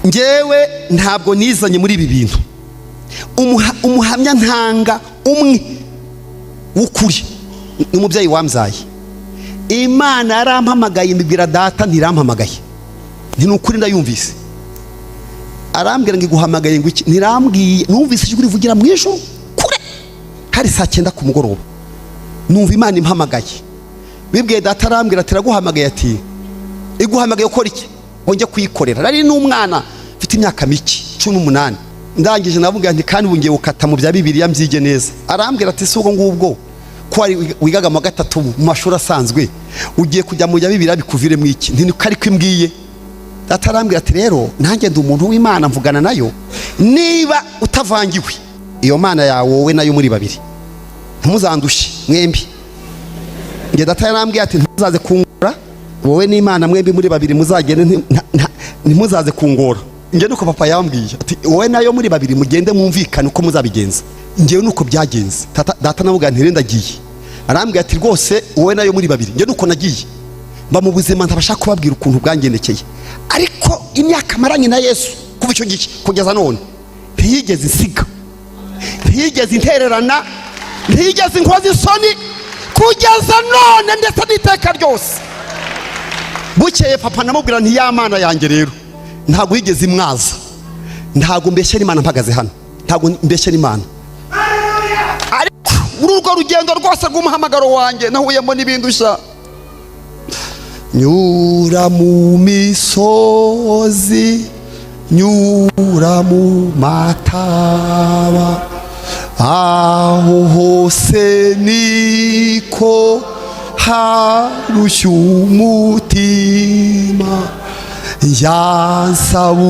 Njyewe ntabwo nizanye muri ibi bintu. Umuhamya ntanga umwe w'ukuri n'umubyeyi wambyaye. Imana yarampamagaye mbibwira data ntirampamagaye. Nti n'ukuri ndayumvise. Arambwira ngo iguhamagaye ngo iki? Ntirambwiye. Numvise ijwi rivugira mu ijuru kure. Hari saa 9 ku mugoroba. Numva Imana impamagaye. Bibwiye data arambwira ati raguhamagaye ati iguhamagaye ukora iki? Ngo njye kuyikorera. Nari n'umwana mfite imyaka mike 18. Ndangije navuga nti kandi bungiye ukata mu bya Bibiliya mbyige neza. Arambwira ati si ubwo ngubwo ko ari wigaga mu gatatu mu mashuri asanzwe ugiye kujya mu bya Bibiliya bikuvire mu iki? Nti kari kwimbwiye. Data arambwira ati rero nanjye ndi umuntu w'Imana mvugana nayo niba utavangiwe iyo Mana yawe wowe nayo muri babiri ntimuzandushe mwembi. Nge data yarambwiye ati ntuzaze kungora wowe n'Imana mwembi muri babiri muzagende ntimuzaze kungora. Nge nuko papa yambwiye ati wowe nayo muri babiri mugende mwumvikane uko muzabigenza. Ngewe nuko byagenze. Data navuga nti ndagiye. Arambwiye ati rwose wowe nayo muri babiri. Nge nuko nagiye mba mu buzima ntabasha kubabwira ukuntu bwangendekeye. Ariko imyaka maranye na Yesu kuva icyo gihe kugeza none ntiyigeze isiga, ntiyigeze intererana, ntiyigeze inkoza isoni kugeza none ndetse n'iteka ryose. Bukeye papa namubwira nti ya Mana yanjye rero ntabwo yigeze imwaza, ntabwo mbeshyera Imana mpagaze hano, ntabwo mbeshyera Imana. Ariko urwo rugendo rwose rw'umuhamagaro wanjye nahuyemo n'ibindusha. Nyura mu misozi, nyura mu mataba, aho hose niko harushya umutima, yansaba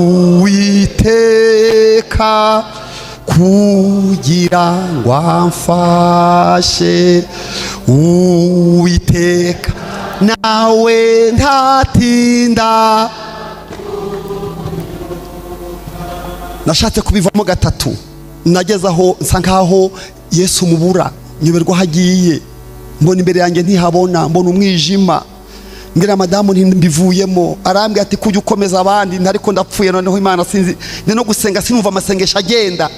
Uwiteka kugira ngo amfashe. Uwiteka nawe ntatinda. Nashatse kubivamo gatatu, nageze aho nsa nkaho Yesu mubura, nyoberwa hagiye, mbona imbere yanjye ntihabona, mbona umwijima. Mbwira madamu mbivuyemo, arambwira ati kujya ukomeza abandi, ariko ndapfuye noneho Imana sinzi ni no gusenga sinumva amasengesho agenda.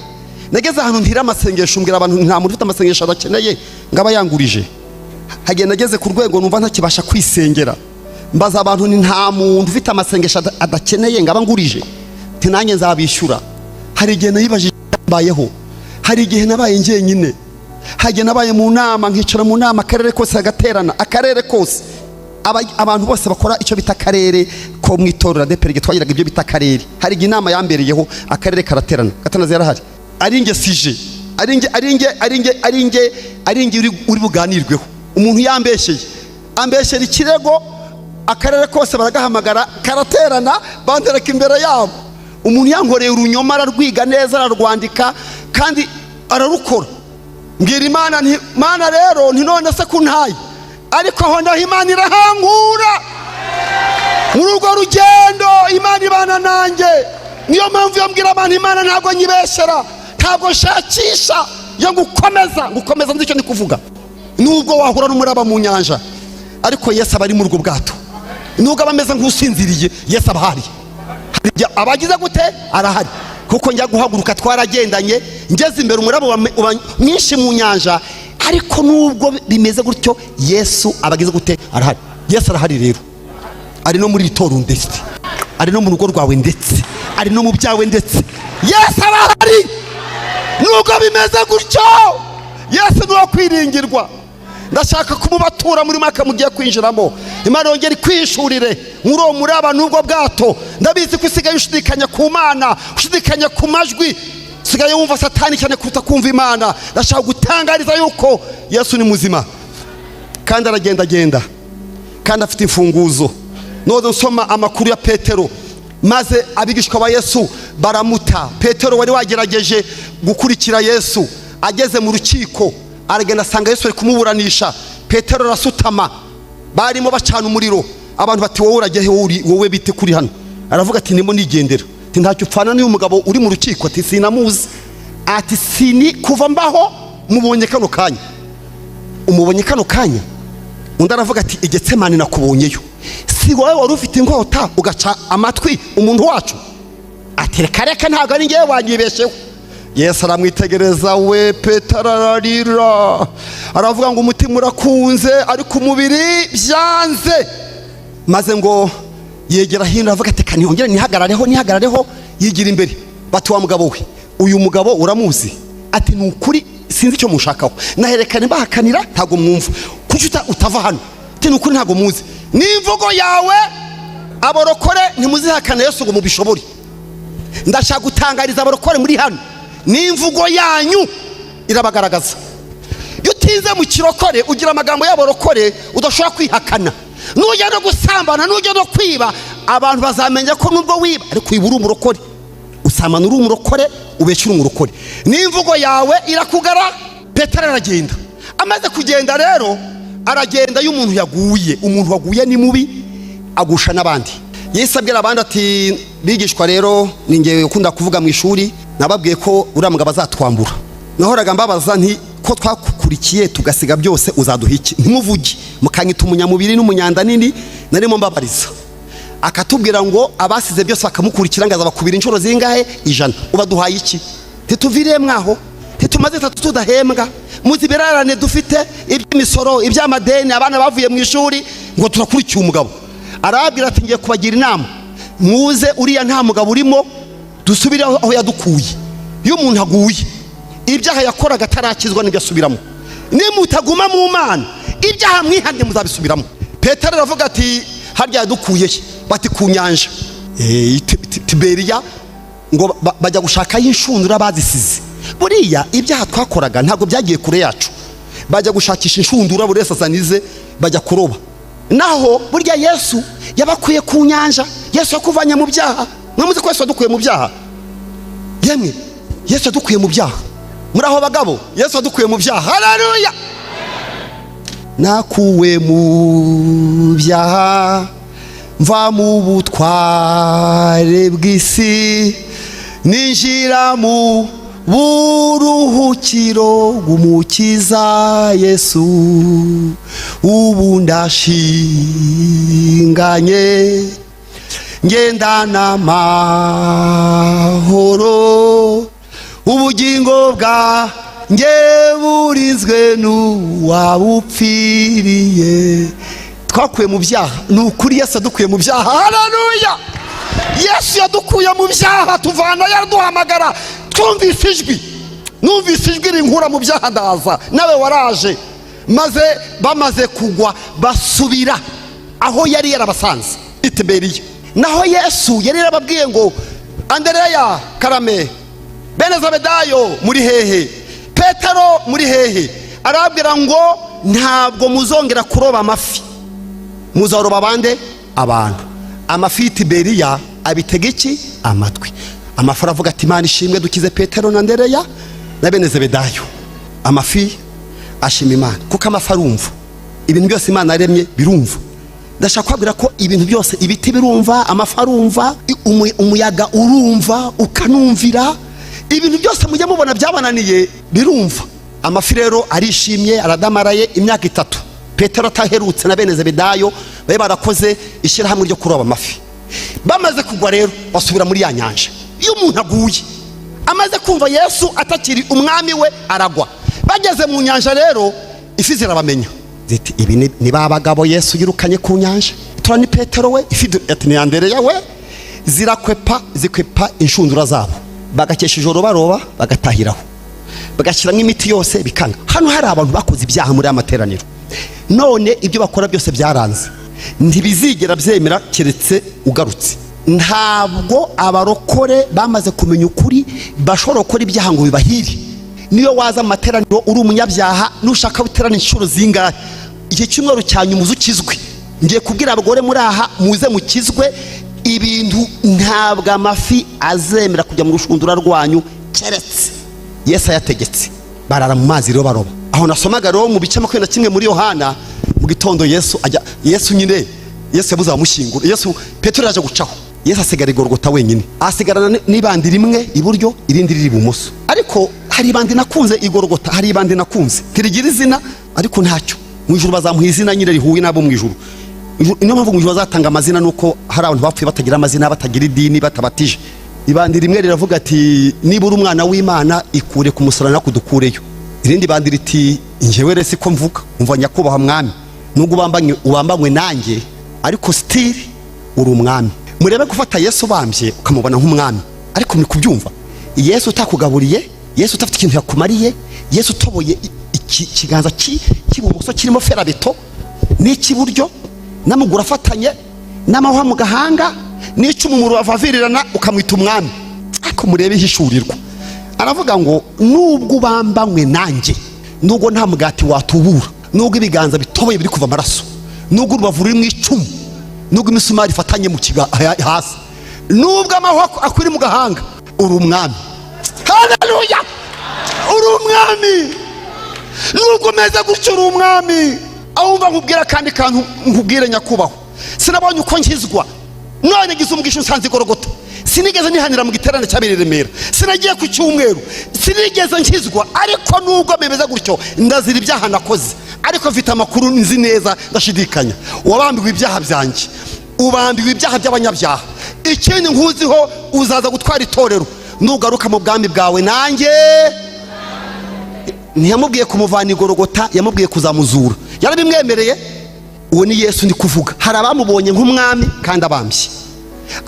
Nageze ahantu ntira amasengesho, mbwira abantu nta muntu ufite amasengesho adakeneye ngaba yangurije. Hagiye nageze ku rwego numva ntakibasha kwisengera, mbaza abantu ni nta muntu ufite amasengesho adakeneye ngaba ngurije, ti nanjye nzabishyura. Hari igihe nayibajije mbayeho, hari igihe nabaye njyenyine, hagiye nabaye mu nama, nkicara mu nama akarere kose agaterana, akarere kose abantu bose bakora icyo bita akarere ko mwitorera DPRG twagiraga ibyo bita akarere. Hari igihe inama yambereyeho akarere karaterana, gatanaze yarahari, ari nge sije, ari nge uri buganirweho. Umuntu yambeshyeye, ambeshyera ikirego, akarere kose baragahamagara karaterana, bandereka imbere yabo. Umuntu yankoreye urunyoma, ararwiga neza, ararwandika kandi ararukora. Mbwira Imana nti Mana rero nti none se kuntaye, ariko aho ndaho Imana irahankura. Muri urwo rugendo Imana ibana nanjye, niyo mpamvu yambwira abantu Imana ntabwo nyibeshyera, ntabwo nshakisha yo gukomeza nzi icyo ndi kuvuga. Nubwo wahura n'umuraba mu nyanja, ariko Yesu aba ari muri urwo bwato. Nubwo aba ameze nk'usinziriye, Yesu aba ahari. Abagize gute arahari, kuko njya guhaguruka twaragendanye, ngeze imbere umuraba uba mwinshi mu nyanja, ariko nubwo bimeze gutyo Yesu abagize gute arahari. Yesu arahari rero, ari no muri itoro ndetse, ari no mu rugo rwawe ndetse, ari no mu byawe ndetse, Yesu arahari. Nubwo bimeze gutyo Yesu niwo kwiringirwa. Ndashaka kumubatura muri maka mugiye kwinjiramo, Imana yongera ikwishurire muri uwo muraba n'ubwo bwato. Ndabizi ko usigaye ushidikanya ku Mana, ushidikanya ku majwi, usigaye wumva Satani cyane kuruta kumva Imana. Ndashaka gutangariza yuko Yesu ni muzima kandi aragenda kandi afite imfunguzo. Noze nsoma amakuru ya Petero, maze abigishwa ba Yesu baramuta. Petero wari wagerageje gukurikira Yesu, ageze mu rukiko aragenda asanga Yesu ari kumuburanisha. Petero arasutama, barimo bacana umuriro. Abantu bati wowe uragehe, wowe bite kuri hano? Aravuga ati ndimo nigendera, ati ntacyo upfana n'uyu mugabo uri mu rukiko, ati sinamuzi, ati sini kuva mbaho mubonye kano kanya. Umubonye kano kanya? Undi aravuga ati Igetsemani nakubonyeyo, si wowe wari ufite inkota ugaca amatwi umuntu wacu? Ati reka ntabwo ari ngewe wanyibesheho. Yesu aramwitegereza, we Petero ararira, aravuga ngo umutima urakunze ariko umubiri byanze. Maze ngo yegera hino aravuga ati kaniyongere nihagarareho, yigira imbere. Bati wa mugabo we, uyu mugabo uramuzi? Ati ni ukuri sinzi icyo mushakaho, naherekane bahakanira ntago mwumva, kuki utava hano? Ati ni ukuri ntago muzi, n'imvugo yawe abarokore ntimuzihakana Yesu ngo mubishobore. Ndashaka gutangariza abarokore muri hano, n'imvugo yanyu irabagaragaza. Iyo utinze mu kirokore ugira amagambo y'abarokore udashobora kwihakana. Nujya no gusambana, nujya no kwiba, abantu bazamenya ko nubwo wiba ariko wiba uri umurokore. Usambana uri umurokore, ubeshya uri umurokore. N'imvugo yawe irakugara. Petero aragenda, amaze kugenda rero aragenda y'umuntu yaguye. Umuntu waguye ni mubi, agusha n'abandi. Yesu abwira abandi ati bigishwa rero, ninge ukunda kuvuga mu ishuri, nababwiye ko uriya mugabo azatwambura. Nahoraga mbabaza nti ko twakukurikiye tugasiga byose uzaduha iki? Ntimuvuge mukanyita umunyamubiri n'umunyanda nini. Narimo mbabariza, akatubwira ngo abasize byose bakamukurikira ngaza bakubira inshuro zingahe? 100. Ubaduhaye iki? tituviriye mwaho, titumaze 3 tudahembwa, muzi birarane dufite iby'imisoro, iby'amadeni, abana bavuye mu ishuri, ngo turakurikiye umugabo. Arababwira ati ngiye kubagira inama, muze uriya nta mugabo urimo, dusubire aho yadukuye. Iyo umuntu aguye ibyaha yakoraga atarakizwa nibyo asubiramo. Nimutaguma mu Mana ibyaha mwihanye muzabisubiramo. Petero aravuga ati harya yadukuye bati ku nyanja Tiberiya, ngo bajya gushaka y'inshundura bazisize. Buriya ibyaha twakoraga ntabwo byagiye kure yacu, bajya gushakisha inshundura buri wese azanize bajya kuroba. Naho burya Yesu yabakuye ku nyanja, Yesu yakuvanye mu byaha. Mwamuzi ko Yesu yadukuye mu byaha? Yemwe Yesu yadukuye mu byaha. Muri aho bagabo, Yesu yadukuye mu byaha. Haleluya! Nakuwe mu byaha, mva mu butware bw'isi, ninjira mu buruhukiro bw'umukiza Yesu. Ubu ndashinganye, ngendana amahoro, ubugingo bwanjye burinzwe n'uwabupfiriye. Twakuye mu byaha, ni ukuri Yesu yadukuye mu byaha. Haleluya! Yesu yadukuye mu byaha, tuvana yaduhamagara, twumvise ijwi, numvise ijwi rinkura mu byaha ndaza, nawe waraje. Maze bamaze kugwa basubira aho yari yarabasanze i Tiberiya. Naho Yesu yari yarababwiye ngo Andereya, Karame, bene Zebedayo muri hehe, Petero muri hehe? Arabwira ngo ntabwo muzongera kuroba amafi, muzaroba bande? Abantu. Amafi Tiberiya abitega iki? Amatwi. Amafi aravuga ati Imana ishimwe dukize Petero na Andereya na bene Zebedayo. Amafi ashima Imana kuko amafi arumva. Ibintu byose Imana yaremye birumva. Ndashaka kwabwira ko ibintu byose, ibiti birumva, amafi arumva, umuyaga urumva ukanumvira, ibintu byose mujye mubona byabananiye birumva. Amafi rero arishimye, aradamaraye imyaka 3. Petero ataherutse na bene Zebedayo baye barakoze ishyirahamwe ryo kuroba amafi. Bamaze kugwa rero basubira muri ya nyanja. Iyo umuntu aguye amaze kumva Yesu atakiri umwami we aragwa. Bageze mu nyanja rero ifi zirabamenya ziti ibi ni babagabo Yesu yirukanye ku nyanja. Tura ni Petero we, ifi ati ni Andereya we. Zikwepa inshundura zabo, bagakesha ijoro baroba, bagatahiraho, bagashyiramo imiti yose bikanga. Hano hari abantu bakoze ibyaha muri amateraniro, none ibyo bakora byose byaranze, ntibizigera byemera keretse ugarutse. Ntabwo abarokore bamaze kumenya ukuri bashobora gukora ibyaha ngo bibahire. Niyo waza amateraniro uri umunyabyaha, nushaka guterana inshuro zingahe, iki cyumweru cyanyuma uzukizwe. Ngiye kubwira abagore muri aha muze mukizwe. Ibintu ntabwo amafi azemera kujya mu rushundura rwanyu keretse Yesu yategetse. Barara mu mazi rero baroba. Aho nasomaga rero mu bice 21 muri Yohana, mu gitondo Yesu yabuze abamushingura. Petero yaje gucaho, Yesu asigara igorogota wenyine, asigarana n'ibandi rimwe iburyo irindi riri ibumoso. Ariko hari ibandi nakunze igorogota, hari ibandi nakunze tirigira izina, ariko ntacyo mu ijuru bazamuha izina nyine rihuye nabo mu ijuru. Niyo mpamvu mu ijuru bazatanga amazina, nuko hari abantu bapfuye batagira amazina, batagira idini, batabatije. Ibandi rimwe riravuga ati niba uri umwana w'Imana ikure ku musaraba kudukureyo. Irindi bandi riti njyewe rese ko mvuga umva nyakubaha mwami, nubwo ubambanywe nanjye ariko still uri umwami. Murebe gufata Yesu bambye ukamubona nk'umwami, ariko muri kubyumva Yesu utakugaburiye, Yesu utafite ikintu yakumariye, Yesu utoboye ikiganza cy'ibumoso kirimo ferabeto n'ikiburyo, namugura afatanye n'amahwa mu gahanga n'icumu mu rubavirirana ukamwita umwami. Ariko murebe hishurirwa, aravuga ngo nubwo ubambanywe nanjye, nubwo nta mugati watubura, nubwo ibiganza bitoboye biri kuva amaraso, nubwo urubavu ruri mu icumu, nubwo imisumari ifatanye mu hasi, nubwo amahwa akuri mu gahanga, uri umwami. Haleluya! Uri umwami. Nubwo meze gutyo uri umwami. Ahumva nkubwira kandi kantu nkubwire nyakubahwa, sinabonye uko nkizwa, none ngize umugisha usanze igorogota. Sinigeze nihanira mu giterane cyabiri Remera, sinagiye ku cyumweru, sinigeze nkizwa. Ariko nubwo meze gutyo ndazira ibyaha nakoze, ariko mfite amakuru nzi neza ndashidikanya. Wabambiwe ibyaha byanjye, ubambiwe ibyaha by'abanyabyaha. Ikindi nkuziho uzaza gutwara itorero, nugaruka mu bwami bwawe nanjye. Ntiyamubwiye kumuvana igorogota, yamubwiye kuzamuzura. Yarabimwemereye. Uwo ni Yesu ndi kuvuga. Hari abamubonye nk'umwami kandi abambye.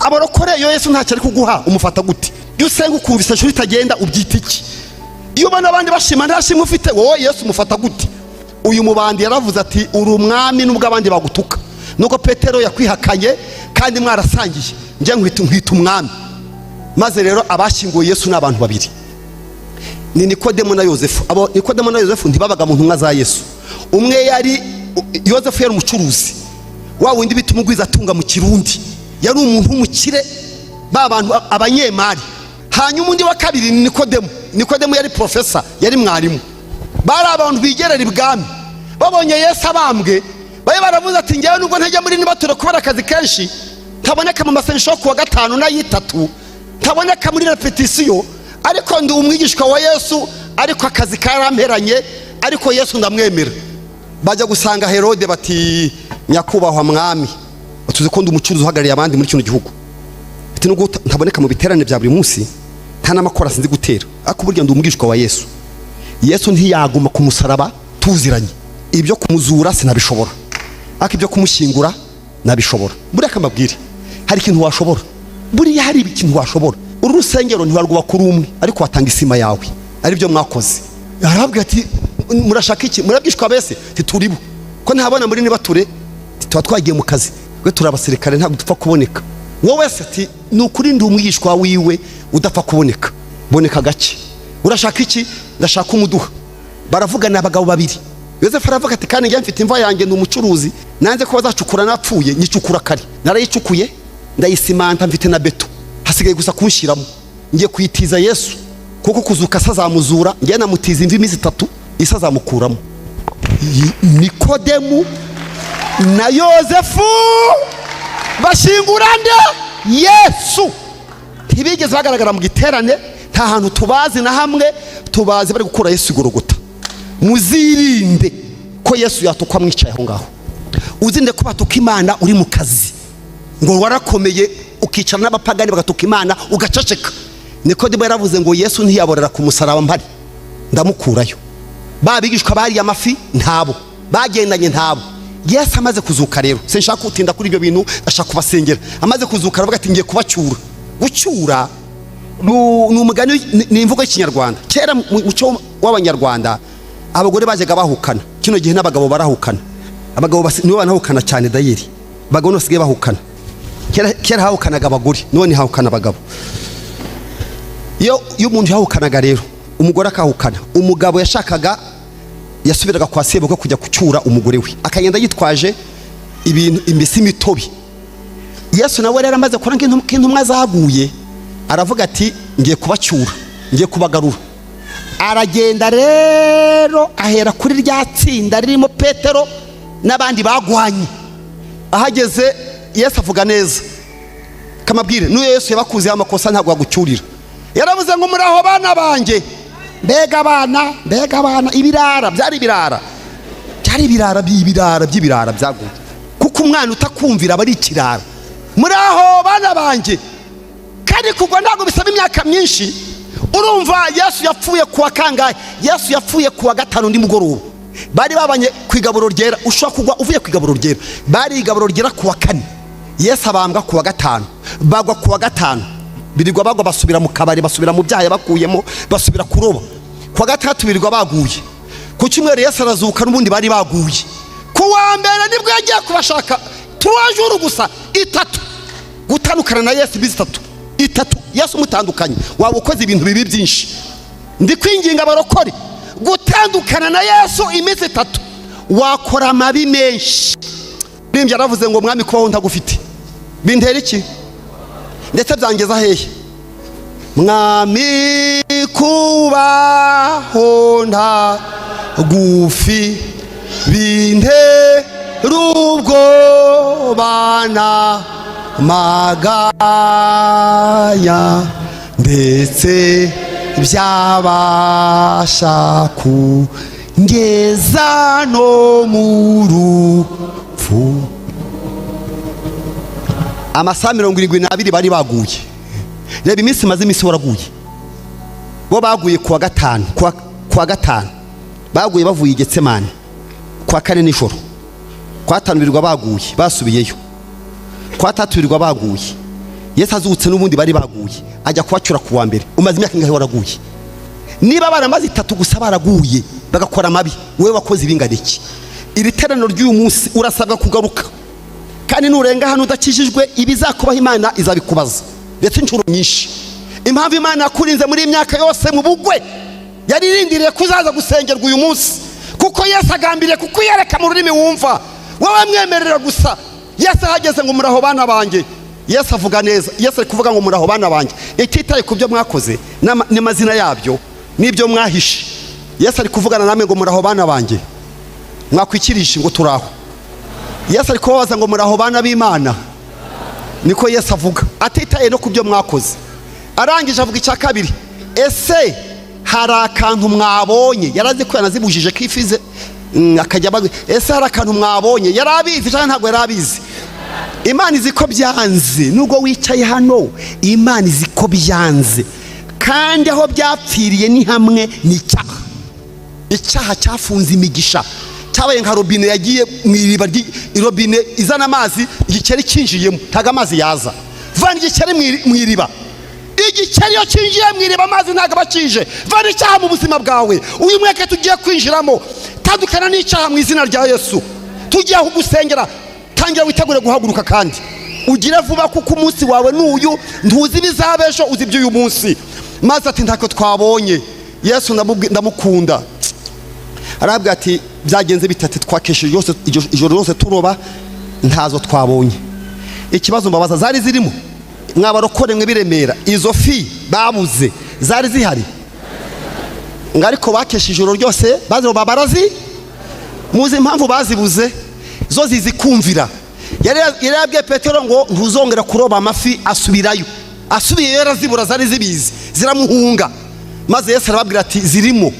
Abarokore iyo Yesu ntacyo ari kuguha umufata gute? Iyo usenga ukumva isashuri itagenda ubyita iki? Iyo ubona abandi bashima ntashimwe ufite, wowe Yesu umufata gute? Uyu mubandi yaravuze ati uri umwami nubwo abandi bagutuka. Nuko Petero yakwihakanye kandi mwarasangiye, njye nkwita umwami. Maze rero abashyinguye Yesu n'abantu babiri, ni Nikodemo na Yosefu. Abo Nikodemo na Yosefu ntibabaga mu ntumwa za Yesu. Umwe yari Yosefu, yari umucuruzi wa wundi bita umugwiza atunga mu Kirundi, yari umuntu w'umukire, babantu abanyemari. Hanyuma undi wa kabiri ni Nikodemo. Nikodemo yari professor, yari mwarimu. Bari abantu bigerera ibwami. Babonye Yesu abambwe, baye baravuze ati ngewe nubwo ntajya muri nibature kubera akazi kenshi, ntaboneka mu masengesho ku wa gatanu na y'itatu, ntaboneka muri repetition, ariko ndi umwigishwa wa Yesu, ariko akazi karamperanye, ariko Yesu ndamwemera. Bajya gusanga Herode bati nyakubahwa mwami, tuzi ko ndi umucuruzi uhagarariye abandi muri kino gihugu, ati nubwo ntaboneka mu biterane bya buri munsi, nta n'amakora sinzi gutera, ariko burya ndi umwigishwa wa Yesu. Yesu ntiyaguma ku musaraba tuziranye. Ibyo kumuzura sinabishobora, ariko ibyo kumushyingura nabishobora. Buriya kamabwire, hari ikintu washobora, buriya hari ikintu washobora. Uru rusengero ntiwarwuba kuri umwe, ariko watanga isima yawe, ari byo mwakoze. Yarababwira ati murashaka iki? Murabwishwa bese tituribo ko ntabona muri nibature, tuba twagiye mu kazi, we turi abasirikare ntabwo dupfa kuboneka. Wowe wese ati nukuri ndi umwigishwa wiwe udapfa kuboneka, boneka gake. Urashaka iki? Ndashaka umuduha. Baravugana abagabo babiri. Yosefu aravuga ati kandi njye mfite imva yanjye, ndi umucuruzi, nanze ko bazacukura napfuye, nyicukura kare. Narayicukuye ndayisimanta, mfite na beto, hasigaye gusa kunshiramo. Ngiye kuyitiza Yesu, kuko kuzuka sazamuzura, ngiye namutiza imvi imizi 3 isazamukuramo. Nikodemu na Yosefu bashingurande Yesu. Ntibigeze bagaragara mu giterane, nta hantu tubazi na hamwe, tubazi bari gukura Yesu igorogota. Muzirinde ko Yesu yatukwa mwicaye aho ngaho. Uzinde ko batuka Imana uri mu kazi, ngo warakomeye ukicara n'abapagani bagatuka Imana ugaceceka. Nikodemo yaravuze ngo Yesu ntiyaborera ku musaraba mpari, ndamukurayo. Babigishwa bari amafi ntabo, bagendanye ntabo. Yesu amaze kuzuka rero, sinshaka kutinda kuri ibyo bintu, ashaka kubasengera. Amaze kuzuka aravuga ati ngiye kubacyura. Gucyura ni umugani, ni imvugo y'Ikinyarwanda. Kera mu muco w'Abanyarwanda abagore bajyaga bahukana, kino gihe n'abagabo barahukana. Abagabo nibo banahukana cyane dayeri, abagabo nosigaye bahukana. Kera hahukanaga abagore, none hahukana abagabo. Iyo umuntu yahukanaga rero, umugore akahukana, umugabo yashakaga yasubiraga kwa sebukwe kujya kucyura umugore we, akagenda yitwaje ibintu imbisi mitobi. Yesu nawe rero amaze kuranga intumwa zaguye, aravuga ati ngiye kubacyura, ngiye kubagarura. Aragenda rero ahera kuri rya tsinda ririmo Petero n'abandi bagwanye. Ahageze Yesu avuga neza, kamabwire n'uyo Yesu yabakuze amakosa ntabwo agucyurira. Yaravuze ngo muraho bana banjye, mbega abana ibirara, byari ibirara by'ibirara byaguye, kuko umwana utakumvira aba ari ikirara. Muraho bana banjye, kandi kugwa ntabwo bisaba imyaka myinshi. Urumva Yesu yapfuye kuwa kangahe? Yesu yapfuye kuwa 5 ndi mugoroba. Bari babanye kwigaburo ryera, ushobora kugwa uvuye kwigaburo ryera. Bari igaburo ryera kuwa 4, Yesu abambwa kuwa 5, bagwa kuwa 5. Birirwa bagwa basubira mu kabari, basubira mu byaha bakuyemo, basubira kuroba. Kuwa 6 birirwa baguye. Ku cyumweru Yesu arazuka n'ubundi bari baguye. Kuwa mbere nibwo yagiye kubashaka 3 jours gusa, 3 gutandukana na Yesu bizi 3 Yesu mutandukanye, waba ukoze ibintu bibi byinshi. Ndi kwinginga abarokore gutandukana na Yesu imizi 3, wakora amabi menshi. Bimbye aravuze ngo mwami kubaho ntagufite, bintera iki ndetse byangeza hehe? Mwami kubaho ntagufi, bintera ubwobana maganya, ndetse byabasha kungeza no mu rupfu. Amasaha 72 bari baguye. Reba iminsi maze iminsi waraguye. bo baguye kuwa gatanu baguye bavuye i Getsemani, kuwa kane nijoro, kuwa gatanu birirwa baguye basubiyeyo, kuwa gatatu birirwa baguye. Yesu azutse n'ubundi bari baguye ajya kubacyura kuwa mbere. Umaze imyaka ingahe waraguye? Niba baramaze 3 gusa baraguye bagakora amabi, wewe wakoze ibingana iki? Iri teraniro ry'uyu munsi urasabwa kugaruka, kandi nurenga hano udakijijwe ibizakubaho Imana izabikubaza ndetse inshuro nyinshi. Impamvu Imana yakurinze muri imyaka yose mu bugwe, yaririndiriye kuzaza gusengerwa uyu munsi, kuko Yesu agambiriye kukuyereka mu rurimi wumva, wowe mwemerera gusa. Yesu ahageze ngo muraho bana banjye. Yesu avuga neza. Yesu ari kuvuga ngo muraho bana banjye, ititaye ku byo mwakoze n'amazina yabyo n'ibyo mwahishe. Yesu ari kuvugana namwe ngo muraho bana banjye, mwakwikirisha ngo turaho. Yesu ari kubabaza ngo muraho bana b'Imana. Niko Yesu avuga, atitaye no ku byo mwakoze. Arangije avuga icya kabiri, ese hari akantu mwabonye? Yarazi ko yanazibujije kifize akajya bagwe. Ese hari akantu mwabonye? Yarabizi cyane ntabwo yarabizi. Imana izi ko byanze. Nubwo wicaye hano, Imana izi ko byanze, kandi aho byapfiriye ni hamwe n'icyaha. Icyaha cyafunze imigisha, cyabaye nka robine yagiye mu iriba, irobine izana amazi, igikeri kinjiyemo ntago amazi yaza. Vana igikeri mu iriba, igikeri iyo kinjiye mu iriba amazi ntago bakije. Vana icyaha mu buzima bwawe. Uyu mwaka tugiye kwinjiramo, tandukana n'icyaha mu izina rya Yesu. Tugiye kugusengera, tangira witegure guhaguruka kandi ugire vuba, kuko umunsi wawe n'uyu, ntuzi bizabejo, uzi by'uyu munsi. Maze ati ntako twabonye. Yesu ndamukunda, arabwira ati byagenze bitatu, twakesheje yose ijoro yose turoba, ntazo twabonye. Ikibazo mbabaza, zari zirimo mwabarokore mwe biremera, izo fi babuze zari zihari? Ngariko bakesheje ijoro ryose baziroba barazi. Muzi impamvu bazibuze? Zo zizi kumvira. Yari yabwiye Petero ngo ntuzongera kuroba amafi, asubirayo. Asubiye yarazibura, zari zibizi, ziramuhunga. Maze Yesu arababwira ati zirimo,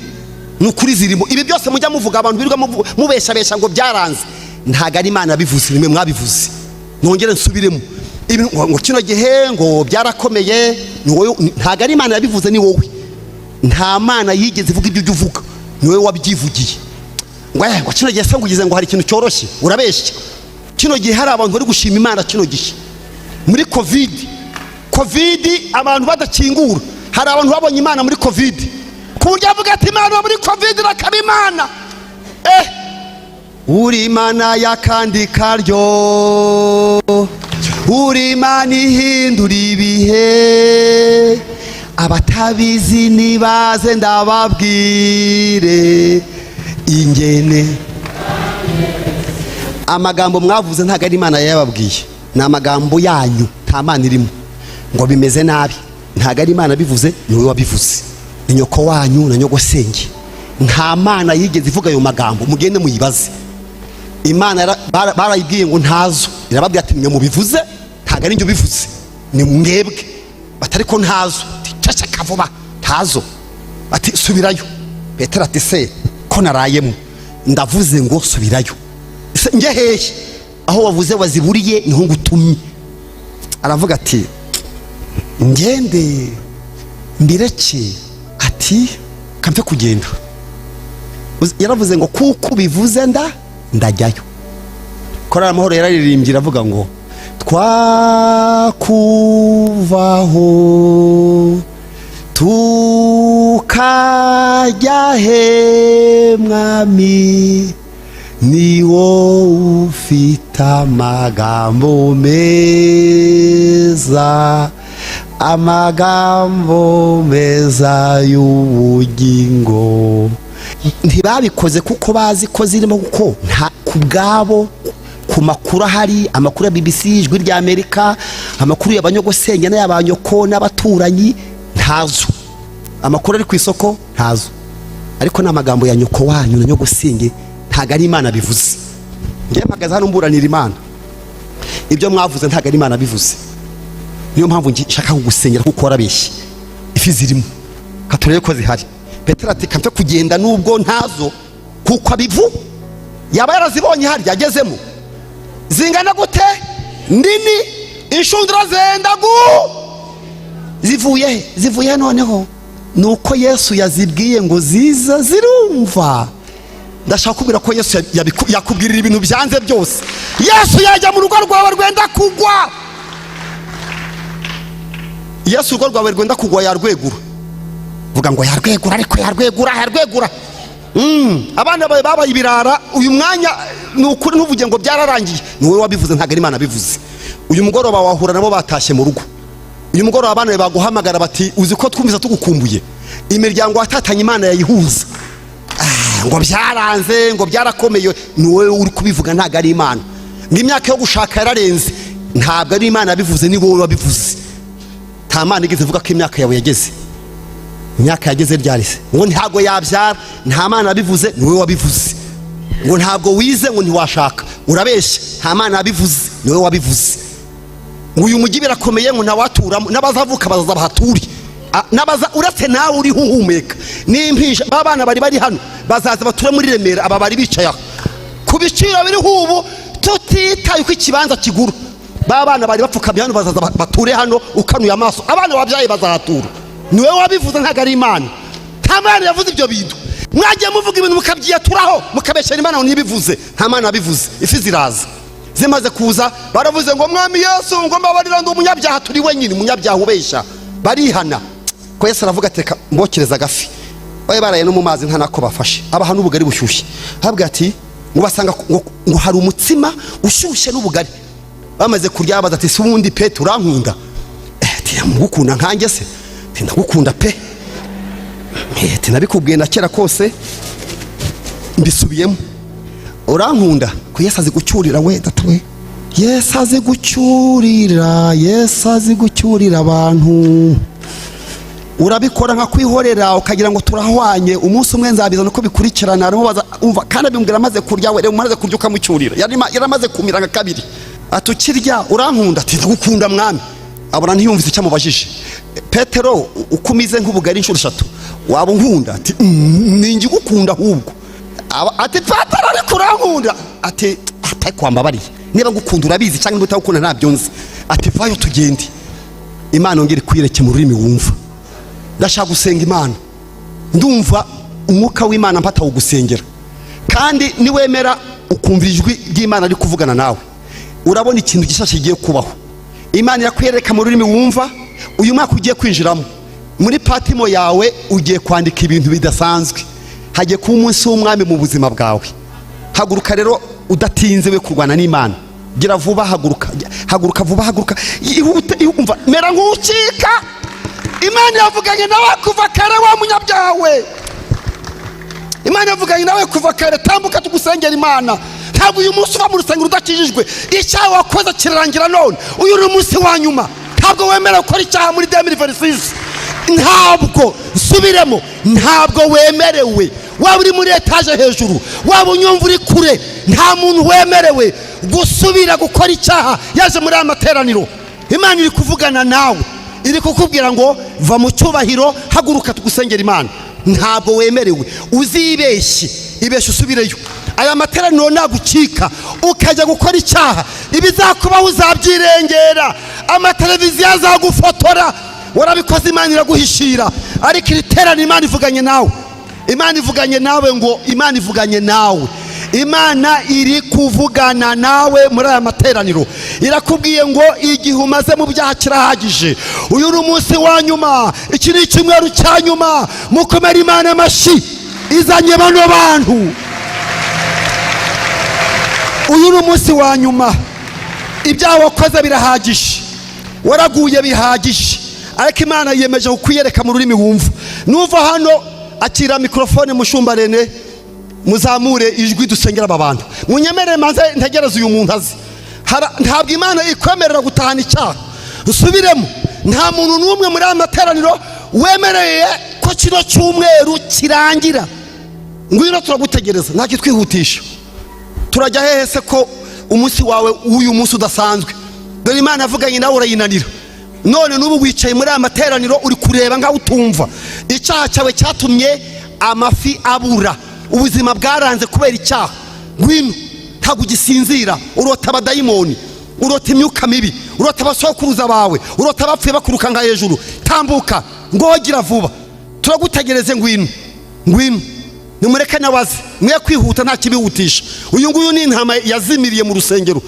nukuri zirimo. Ibi byose mujya muvuga, abantu birirwa mubesha ngo byaranze, ntago ari Imana bivuze, nimwe mwabivuze. Nongere nsubiremo, ibi ngo kino gihe ngo byarakomeye, ntago ari Imana yabivuze, ni wowe. Nta Mana yigeze ivuga ibyo uvuga, ni wowe wabyivugiye. Ngo kino gihe se ngugize ngo hari ikintu cyoroshye, urabeshya. Kino gihe hari abantu bari gushima Imana. Kino gihe muri covid abantu badakingura, hari abantu babonye Imana muri covid, ku buryo avuga ati Imana muri covid rakaba Imana. Uri Imana y'akandi karyo, uri Imana ihindura ibihe, abatabizi nibaze ndababwire ingene. Amagambo mwavuze ntago ari Imana yababwiye, ni amagambo yanyu, nta Mana irimo. Ngo bimeze nabi, ntago ari Imana bivuze, ni wowe wabivuze. Ni nyoko wanyu na nyogosenge. Nta Mana yigeze ivuga ayo magambo, mugende muyibaze. Imana barayibwiye ngo ntazo, irababwira ati mwe mubivuze, ntago ari njye bivuze, ni mwebwe. Batari ko ntazo, caca kavuba ntazo. Ati subirayo. Petero ati se ko narayemo, ndavuze ngo subirayo. Nge hehe? Aho wavuze waziburiye niho ngutumye. Aravuga ati ngende mbireke. Ati kampe kugenda. Yaravuze ngo kuko bivuze ndajyayo. Korera amahoro yararirimbye iravuga ngo twakuvaho tukajya he mwami, ni wowe ufite amagambo meza, amagambo meza y'ubugingo. Ntibabikoze kuko bazi ko zirimo, kuko nta kubwabo, ku makuru ahari, amakuru ya BBC, ijwi rya Amerika, amakuru y'abanyogosenge n'abanyoko n'abaturanyi, ntazo. Amakuru ari ku isoko ntazo, ariko n'amagambo ya nyoko wanyu na nyogosenge ntago ari Imana bivuze. Ngiye mpagaze hano mburanira Imana, ibyo mwavuze ntago ari Imana bivuze. Niyo mpamvu nshaka kugusengera kuko warabeshye. Ifi zirimo, katurebe ko zihari. Petero ati kampe kugenda nubwo ntazo, kuko abivu yaba yarazibonye hari yagezemo. Zingana gute? Ndini inshundura zenda zivuye noneho nuko Yesu yazibwiye ngo ziza zirumva. Ndashaka kubwira ko Yesu yakubwirira ibintu byanze byose. Yesu yajya mu rugo rwawe rwenda kugwa. Yesu urugo rwawe rwenda kugwa yarwegura. Vuga ngo yarwegura, ariko yarwegura. Abana bawe babaye ibirara. Uyu mwanya nukuri ntuvuge ngo byararangiye, ni wowe wabivuze, ntago ari Imana bivuze. Uyu mugoroba wahura nabo batashye mu rugo. Uyu mugoroba abana bawe baguhamagara bati uzi ko twumvise tugukumbuye. Imiryango watatanye Imana yayihuza. Ngo byaranze, ngo byarakomeye, ni wowe uri kubivuga, ntago ari Imana. N'imyaka yo gushaka yararenze, ntabwo ari Imana bivuze, ni wowe wabivuze. Nta Mana igeze ivuga ko imyaka yawe yageze. Imyaka yageze ryarise. Ngo ntago yabyara, nta Mana bivuze, ni wowe wabivuze. Ngo ntabwo wize, ngo ntiwashaka, urabeshya, nta Mana bivuze, ni wowe wabivuze. Ngo uyu mujyi birakomeye, ngo ntawaturamo, n'abazavuka bazaza bahaturi. Nabaza uretse nawe uri huhumeka. N'impinja babana bari hano bazaza bature muri Remera, aba bari bicaye ku biciro biri hubu, tutitaye uko ikibanza kigura. Babana bari bapfukamye hano bazaza bature hano, ukanuye amaso, abana babyaye bazahatura. Ni wowe wabivuze, ntago ari Imana. Nta Mana yavuze ibyo bintu. Mwagiye muvuga ibintu mukabyiyaturaho, mukabeshera Imana ntibivuze. Nta Mana bivuze. Ifi ziraza zimaze kuza, baravuze ngo Mwami Yesu, ngo mbabarira ndi umunyabyaha, turi wenyine umunyabyaha ubeshya. Barihana. Ko Yesu aravuga ati reka mbokereza agafi. Baye baraye no mu mazi nta nako bafashe, abaha n'ubugari bushyushye. Habwa ati ngo basanga ngo hari umutsima ushyushye n'ubugari. Bamaze kurya baza ati subundi pe turankunda. Ati mugukunda nkanjye se? Ndagukunda pe. Ati nabikubwiye na kera kose mbisubiyemo. Urankunda? Ko Yesu azi gucyurira we datwe. Yesu azi gucyurira, Yesu azi gucyurira abantu. Urabikora nka kwihorera ukagira ngo turahwanye, umunsi umwe nzabiza nuko bikurikirana. Arimo baza umva kandi bimbwira amaze kurya, we umaze kurya ukamucyurira, yaramaze kumira nka kabiri. Atukirya urankunda? Ati ndagukunda mwami. Abona ntiyumvise icyo amubajije. Petero ukumize nk'ubugari inshuro 3 waba unkunda? Ati ninjye gukunda ahubwo. Ati Petero ariko urankunda? Ati kwambabariye, niba ngukunda urabizi cyangwa utagukunda ntabyo nzi. Ati vayo tugende. Imana ongera kwireke mu rurimi wumva. Ndashaka gusenga Imana, ndumva umwuka w'Imana mpata ugusengera, kandi niwemera ukumva ijwi ry'Imana ari kuvugana nawe, urabona ikintu gishashe kigiye kubaho. Imana yakwereka mu rurimi wumva. Uyu mwaka ugiye kwinjiramo, muri patimo yawe ugiye kwandika ibintu bidasanzwe. Hagiye kuba umunsi w'umwami mu buzima bwawe. Haguruka rero udatinze we kurwana n'Imana. Gira vuba, haguruka vuba, haguruka ihute, umva mera nk'ucika. Imana yavuganye nawe kuva kare wa munyabyaha we. Imana yavuganye nawe kuva kare, tambuka tugusengera Imana. Ntabwo uyu munsi uva mu rusengero udakijijwe. Icyaha wakoze kirarangira none. Uyu ni umunsi wa nyuma. Ntabwo wemera gukora icyaha muri 2026. Ntabwo nsubiremo, ntabwo wemerewe. Waba uri muri etaje hejuru, waba unyumva uri kure, nta muntu wemerewe gusubira gukora icyaha yaje muri amateraniro. Imana iri kuvugana nawe, iri kukubwira ngo va mu cyubahiro, haguruka tugusengera Imana. Ntabwo wemerewe, uzibeshye, ibeshye usubireyo. Aya materaniro nagucika ukajya gukora icyaha, ibizakubaho uzabyirengera. Amateleviziyo azagufotora, warabikoze Imana iraguhishira. Ariko iri teraniro Imana ivuganye nawe. Imana ivuganye nawe ngo Imana ivuganye nawe. Imana iri kuvugana nawe muri aya materaniro. Irakubwiye ngo igihe umaze mu byaha kirahagije. Uyu ni umunsi wa nyuma, iki ni icyumweru cya nyuma. Mukomere Imana amashyi, izanye bano bantu. Uyu ni umunsi wa nyuma. Ibyaha wakoze birahagije, waraguye bihagije, ariko Imana yiyemeje kukwiyereka mu rurimi wumva. Nuva hano akira mikrofone mushumba Rene, muzamure ijwi dusengera aba bantu. Munyemere manze ntegereza uyu muntu azi. Ntabwo Imana ikwemerera gutahana icyaha. Usubiremo, nta muntu n'umwe muri amateraniro wemereye ko kino cyumweru kirangira. Ngwino turagutegereza, nta kitwihutisha. Turajya hehe se ko umunsi wawe uyu munsi udasanzwe? Dore Imana yavuganye nawe urayinanira. None n'ubu wicaye muri amateraniro uri kureba ngaho utumva. Icyaha cyawe cyatumye amafi abura, ubuzima bwaranze kubera icyaha. Ngwino, ntabwo ugisinzira, urota abadayimoni, urota imyuka mibi, urota abasokuruza bawe, urota abapfuye bakuruka nga hejuru. Tambuka, ngogira vuba. turagutegereze ngwino nimureke nabaze mwe kwihuta nta kibihutisha. Uyu nguyu ni intama yazimiriye mu rusengero,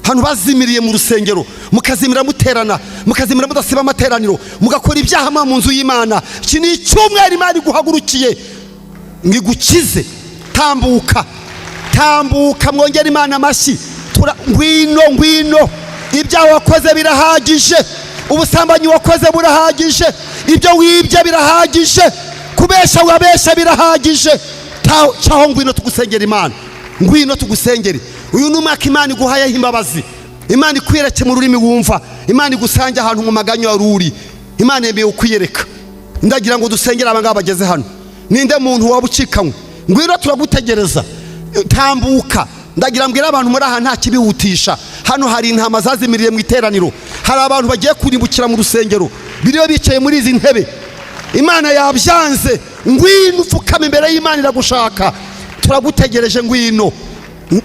hano bazimiriye mu rusengero, mukazimira muterana, mukazimira mudasiba amateraniro, mugakora ibyaha mu nzu y'Imana. Iki ni icyumweru Imana iguhagurukiye ngigukize. Tambuka mwongera Imana amashyi. Ngwino ibyaha wakoze birahagije, ubusambanyi wakoze burahagije, ibyo wibye birahagije, kubesha wabesha birahagije. Cyaho ngwino tugusengera Imana, ngwino tugusengere. Uyu ni umwaka Imana iguhayeho imbabazi, Imana ikwireke mu rurimi wumva, Imana igusange ahantu mu maganyo yaruri, Imana yemeye ukwiyereka. Ndagira ngo dusengere abangaba bageze hano. Ninde muntu wabucikanywe? Ngwino turagutegereza. Tambuka. Ndagira mbwira abantu muri aha nta kibihutisha. Hano hari intama zazimiriye mu iteraniro, hari abantu bagiye kurimbukira mu rusengero, biriyo bicaye muri izi ntebe. Imana yabyanze. Ngwino upfukame imbere y'Imana iragushaka. Turagutegereje ngwino.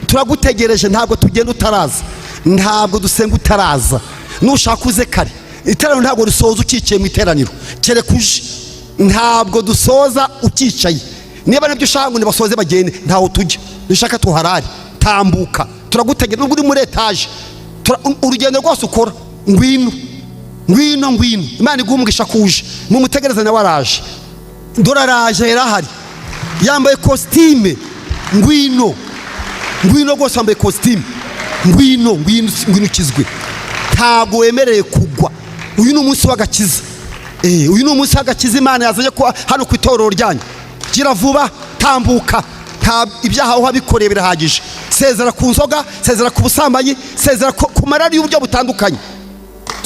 Turagutegereje, ntabwo tugenda utaraza, ntabwo dusenga utaraza. Nushaka uze kare. Iteraniro ntabwo risoza ukicaye mu iteraniro, kereka uje. Ntabwo dusoza ukicaye. Niba nabyo ushaka ngo nibasoze bagende, ntaho tujya. Dushaka tuharari. Tambuka, turagutegereje. Nubwo uri muri etaje, urugendo rwose ukora, ngwino. Imana igumugisha kuje, mumutegereze nawe araje. Dore araje, yarahari, yambaye kositime. Ngwino rwose yambaye kositime. Ngwino ukizwe. Ntabwo wemereye kugwa. Uyu ni umunsi w'agakiza. Uyu ni umunsi w'agakiza Imana yazanye hano ku itorero ryanyu. Gira vuba, tambuka. Ibyaha wabikoreye birahagije. Sezera ku nzoga, sezera ku busambanyi, sezera ku marari y'uburyo butandukanye.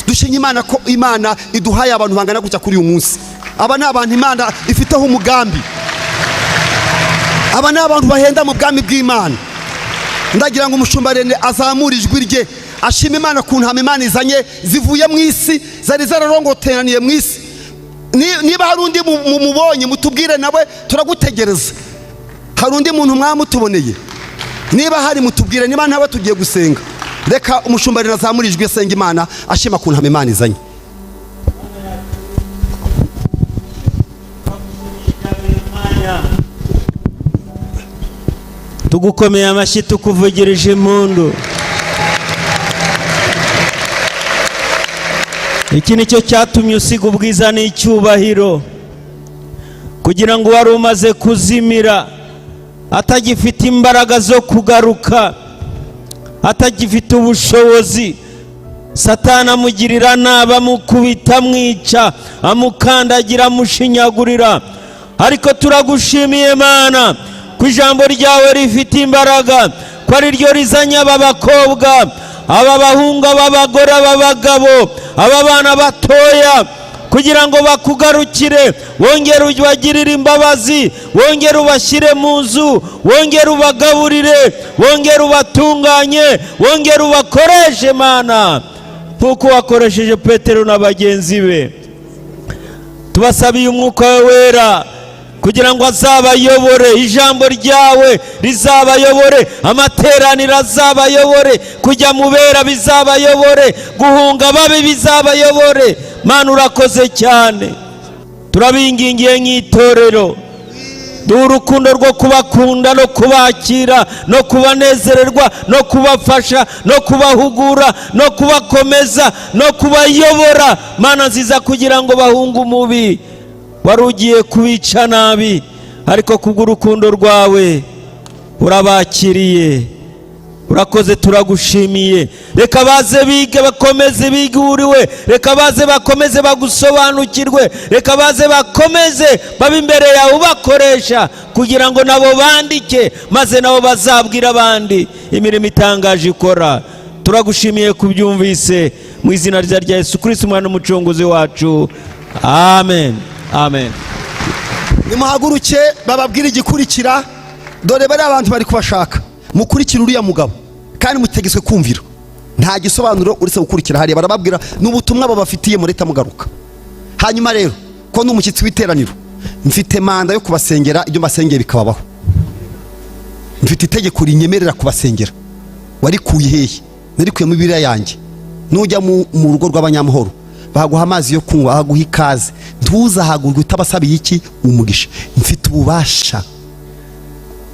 Dushinga Imana ko Imana iduhaye abantu bangana gutya kuri uyu munsi. Aba ni abantu Imana ifiteho umugambi. Aba ni abantu bahenda mu bwami bw'Imana. Ndagira ngo umushumba Rene azamura ijwi rye, ashima Imana ku ntama Imana izanye zivuye mu isi, zari zararongoteraniye mu isi. Niba hari undi mubonye mutubwire, nawe turagutegereza. Hari undi muntu mwamutuboneye? Niba hari mutubwire, niba ntawe tugiye gusenga. Reka umushumba Rene azamura ijwi asenga Imana, ashima ku ntama Imana izanye. Tugukomeye amashyi, tukuvugirije impundu. Iki nicyo cyatumye usiga ubwiza n'icyubahiro, kugira ngo wari umaze kuzimira, atagifite imbaraga zo kugaruka, atagifite ubushobozi, Satani amugirira nabi, amukubita, amwica, amukandagira, amushinyagurira. Ariko turagushimiye Mana ko ijambo ryawe rifite imbaraga, ko ari ryo rizanye aba bakobwa, aba bahungu, aba bagore, aba bagabo, aba bana batoya, kugira ngo bakugarukire. Wongere ubagirire imbabazi, wongere ubashyire mu nzu, wongere ubagaburire, wongere ubatunganye, wongere ubakoreshe Mana nk'uko wakoresheje Petero na bagenzi be. Tubasabiye umwuka wawe wera kugira ngo azabayobore, ijambo ryawe rizabayobore, amateraniro azabayobore, kujya mubera bizabayobore, guhunga babi bizabayobore. Mana urakoze cyane. Turabingingiye nk'itorero, duha urukundo rwo kubakunda no kubakira no kubanezererwa no kubafasha no kubahugura no kubakomeza no kubayobora. Mana nziza, kugira ngo bahunge umubi wari ugiye kubica nabi, ariko kubw'urukundo rwawe urabakiriye. Urakoze, turagushimiye. Reka baze bige, bakomeze biguriwe, reka baze bakomeze bagusobanukirwe, reka baze bakomeze babe imbere yawe ubakoresha, kugira ngo nabo bandike, maze nabo bazabwira abandi imirimo itangaje ikora. Turagushimiye kubyumvise, mu izina rya Yesu Kristo umwana n'umucunguzi wacu, amen. Amen. Nimuhaguruke bababwire igikurikira. Dore bari abantu bari kubashaka, mukurikira uriya mugabo kandi mutegetswe kumvira. Nta gisobanuro uretse gukurikira. Hariya barababwira n'ubutumwa babafitiye, mureta mugaruka. Hanyuma rero, ko n'umushyitsi w'iteraniro, mfite manda yo kubasengera, ibyo mbasengera bikababaho. Mfite itegeko rinyemerera kubasengera. Warikuye hehe? Narikuye mu Bibiliya yanjye. Nujya mu rugo rw'abanyamahoro, baguha amazi yo kunywa, baguha ikaze. Ntuzahagurwe utabasabiye iki? Umugisha. Mfite ububasha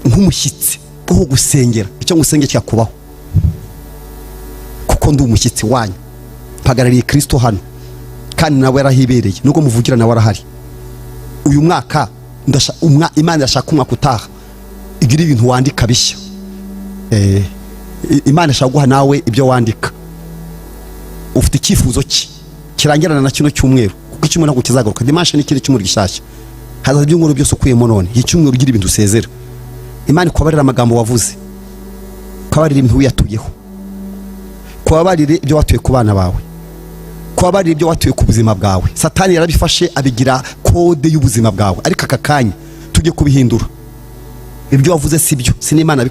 nk'umushyitsi bwo gusengera, icyo ngusenge cyakubaho, kuko ndi umushyitsi wanyu, mpagarariye Kristo hano, kandi nawe yarahibereye, nubwo muvugira nawe arahari. Uyu mwaka Imana irashaka umwaka utaha igira ibintu wandika bishya. Imana ishaka guha nawe ibyo wandika. Ufite icyifuzo ki kirangirana na kino cyumweru, kuko icyumweru ntabwo kizagaruka. Dimanche ni kiri cyumweru gishyashya, hazaza ibyumweru byose ukuyemo none. Iki cyumweru ugira ibintu usezera. Imana ikubabarira amagambo wavuze, kubabarira ibintu wiyatuyeho, kubabarira ibyo watuye ku bana bawe, kubabarira ibyo watuye ku buzima bwawe. Satani yarabifashe abigira kode y'ubuzima bwawe, ariko aka kanya tujye kubihindura. Ibyo wavuze si byo, si n'Imana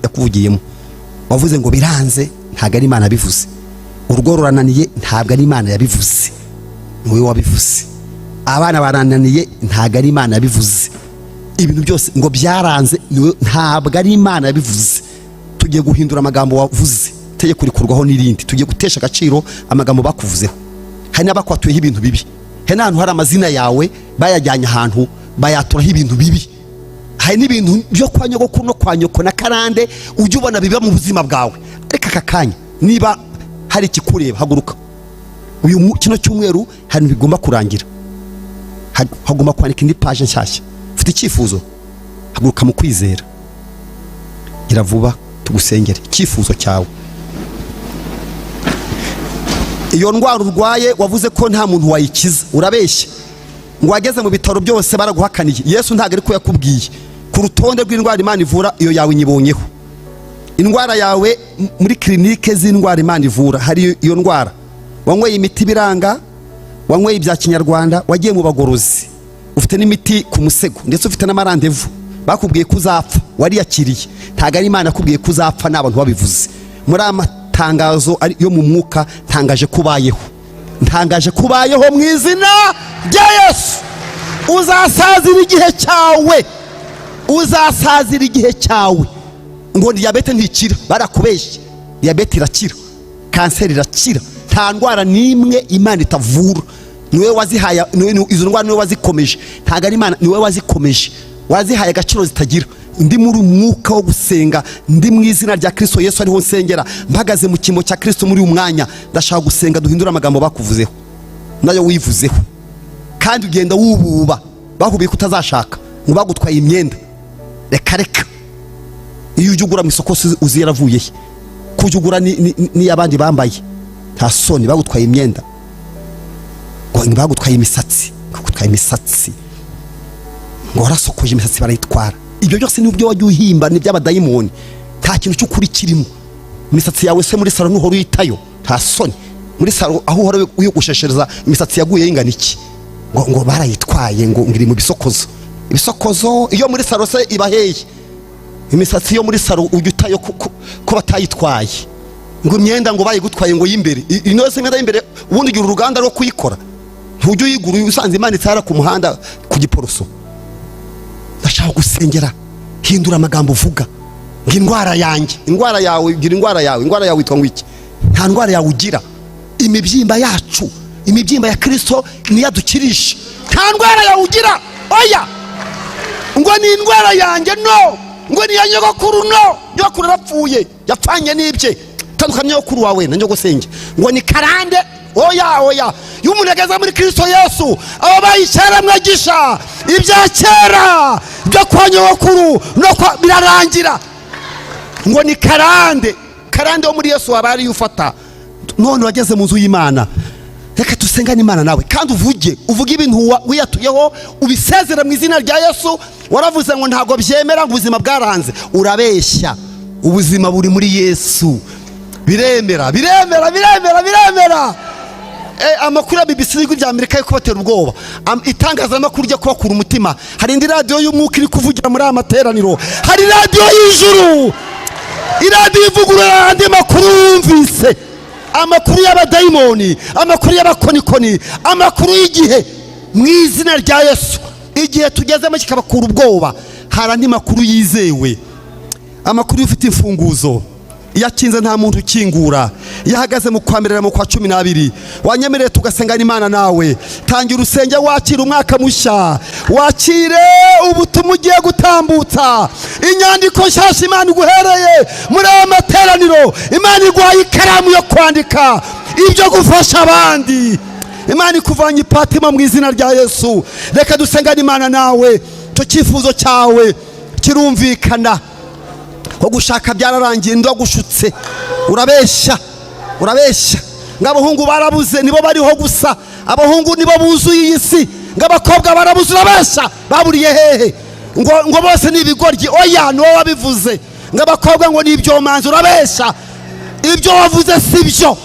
yakuvugiyemo. Wavuze ngo biranze, ntabwo ari Imana bivuze. Urugo rurananiye, ntabwo ari Imana yabivuze, ni wowe wabivuze. Abana barananiye, ntabwo ari Imana yabivuze. Ibintu byose ngo byaranze, ntabwo ari Imana yabivuze. Tugiye guhindura amagambo wavuze, tegeko rikurwaho n'irindi. Tugiye gutesha agaciro amagambo bakuvuzeho. Hari n'abakwatuyeho ibintu bibi, hari n'ahantu hari amazina yawe bayajyanye ahantu bayaturaho ibintu bibi. Hari n'ibintu byo kwa nyogokuru no kwa nyoko na karande ujye ubona biba mu buzima bwawe. Ariko aka kanya niba hari ikikureba, haguruka. Kino cyumweru hari bigomba kurangira, hagomba kwandika indi page nshyashya. Ufite icyifuzo, haguruka mu kwizera, gira vuba tugusengere icyifuzo cyawe. Iyo ndwara urwaye wavuze ko nta muntu wayikiza, urabeshya. Ngo wageze mu bitaro byose baraguhakaniye. Yesu ntabwo ari ko yakubwiye. Ku rutonde rw'indwara Imana ivura, iyo yawe inyibonyeho. Indwara yawe muri klinike z'indwara Imana ivura hari iyo ndwara. Wanyweye imiti biranga, wanyweye ibya kinyarwanda, wagiye mu bagorozi, ufite n'imiti ku musego, ndetse ufite n'amarandevu. Bakubwiye kuzapfa, wariyakiriye. Ntabwo ari Imana yakubwiye kuzapfa, n'abantu babivuze. Muri amatangazo yo mu mwuka, ntangaje kubayeho, ntangaje kubayeho mu izina rya Yesu. Uzasazira igihe cyawe, uzasazira igihe cyawe. Ngo diyabete ntikira, barakubeshye. Diyabete irakira, kanseri irakira, nta ndwara n'imwe Imana itavura. Niwe wazihaye izo ndwara, niwe wazikomeje, ntabwo ari Imana, niwe wazikomeje, wazihaye agaciro zitagira. Ndi muri umwuka wo gusenga, ndi mu izina rya Kristo Yesu ariho nsengera, mpagaze mu kimbo cya Kristo muri uyu mwanya. Ndashaka gusenga duhindura amagambo bakuvuzeho nayo wivuzeho, kandi ugenda wububa. Bahubiye kutazashaka, ngo bagutwaye imyenda. Reka iyo ujya ugura mu isoko uzi yaravuye he? Kujya ugura ni abandi bambaye, nta soni. Bagutwaye imyenda, ngo bagutwaye imisatsi, bagutwaye imisatsi, ngo warasokoje imisatsi barayitwara. Ibyo byose ni byo wajya uhimba, ni by'abadayimoni, nta kintu cy'ukuri kirimo. Imisatsi yawe se muri salo nuhora uyitayo, nta soni. Muri salo aho uhora uyogosheshereza imisatsi yaguye ingana iki? Ngo barayitwaye, ngo ngiri mu bisokozo. Ibisokozo iyo muri salo se iba hehe? Imisatsi yo muri salo ujya utayo ko batayitwaye. Ngo imyenda ngo bayigutwaye ngo y'imbere, ino se imyenda y'imbere ubundi ugira uruganda rwo kuyikora, ntujye uyigura usanze imanitse hara ku muhanda ku giporoso. Ndashaka gusengera, hindura amagambo uvuga. Ngo indwara yanjye, indwara yawe, ugira indwara yawe, indwara yawe witwa ngo iki? Nta ndwara yawe ugira. Imibyimba yacu, imibyimba ya Kristo niyo adukirisha. Nta ndwara yawe ugira. Oya, ngo ni indwara yanjye, no. Ngo ni ya nyogokuru, no. Nyogokuru arapfuye, yapfanye n'ibye. Tandukanye nyogokuru wawe na nyogosenge. Ngo ni karande. Oya, y'umunegeza muri Kristo Yesu, abo bayishyira mwagisha ibya kera byo kwa nyogokuru no kwa birarangira. Ngo ni karande wo muri Yesu wabari ufata. None wageze mu nzu y'Imana, reka tusengane Imana nawe, kandi uvuge ibintu wiyatuyeho, ubisezera mu izina rya Yesu. Waravuze ngo ntabwo byemera, ngo ubuzima bwaranze. Urabeshya, ubuzima buri muri Yesu. Biremera. Amakuru ya BBC y'Igihugu bya Amerika yo kubatera ubwoba, itangazamakuru ryo kubakura umutima. Hari indi radio y'umwuka iri kuvugira muri amateraniro, hari radio y'ijuru, iradiyo ivugurura andi makuru wumvise, amakuru y'abadayimoni, amakuru y'abakonikoni, amakuru y'igihe. Mu izina rya Yesu, igihe tugezemo kikabakura ubwoba. Hari andi makuru yizewe, amakuru y'ufite imfunguzo, iyo akinze nta muntu ukingura, iyo ahagaze mu kwa mbere mu kwa 12 wanyemereye tugasengana Imana nawe. Tangira urusenge, wakira umwaka mushya, wakire ubutumwa ugiye gutambutsa, inyandiko nshyashya Imana iguhereye muri aya materaniro. Imana iguhaye ikaramu yo kwandika ibyo gufasha abandi. Imana ikuvanye ipatima mu izina rya Yesu. Reka dusengane Imana nawe. Cyo cyifuzo cyawe kirumvikana, ko gushaka byararangiye, ndagushutse, urabeshya ng'abahungu barabuze nibo bariho gusa, abahungu nibo buzuye iyi si, ng'abakobwa barabuze, urabeshya baburiye hehe? ngo bose ni ibigoryi. Oya, niwo wabivuze. Ng'abakobwa ngo ni ibyomanzi, urabeshya, ibyo wavuze si byo.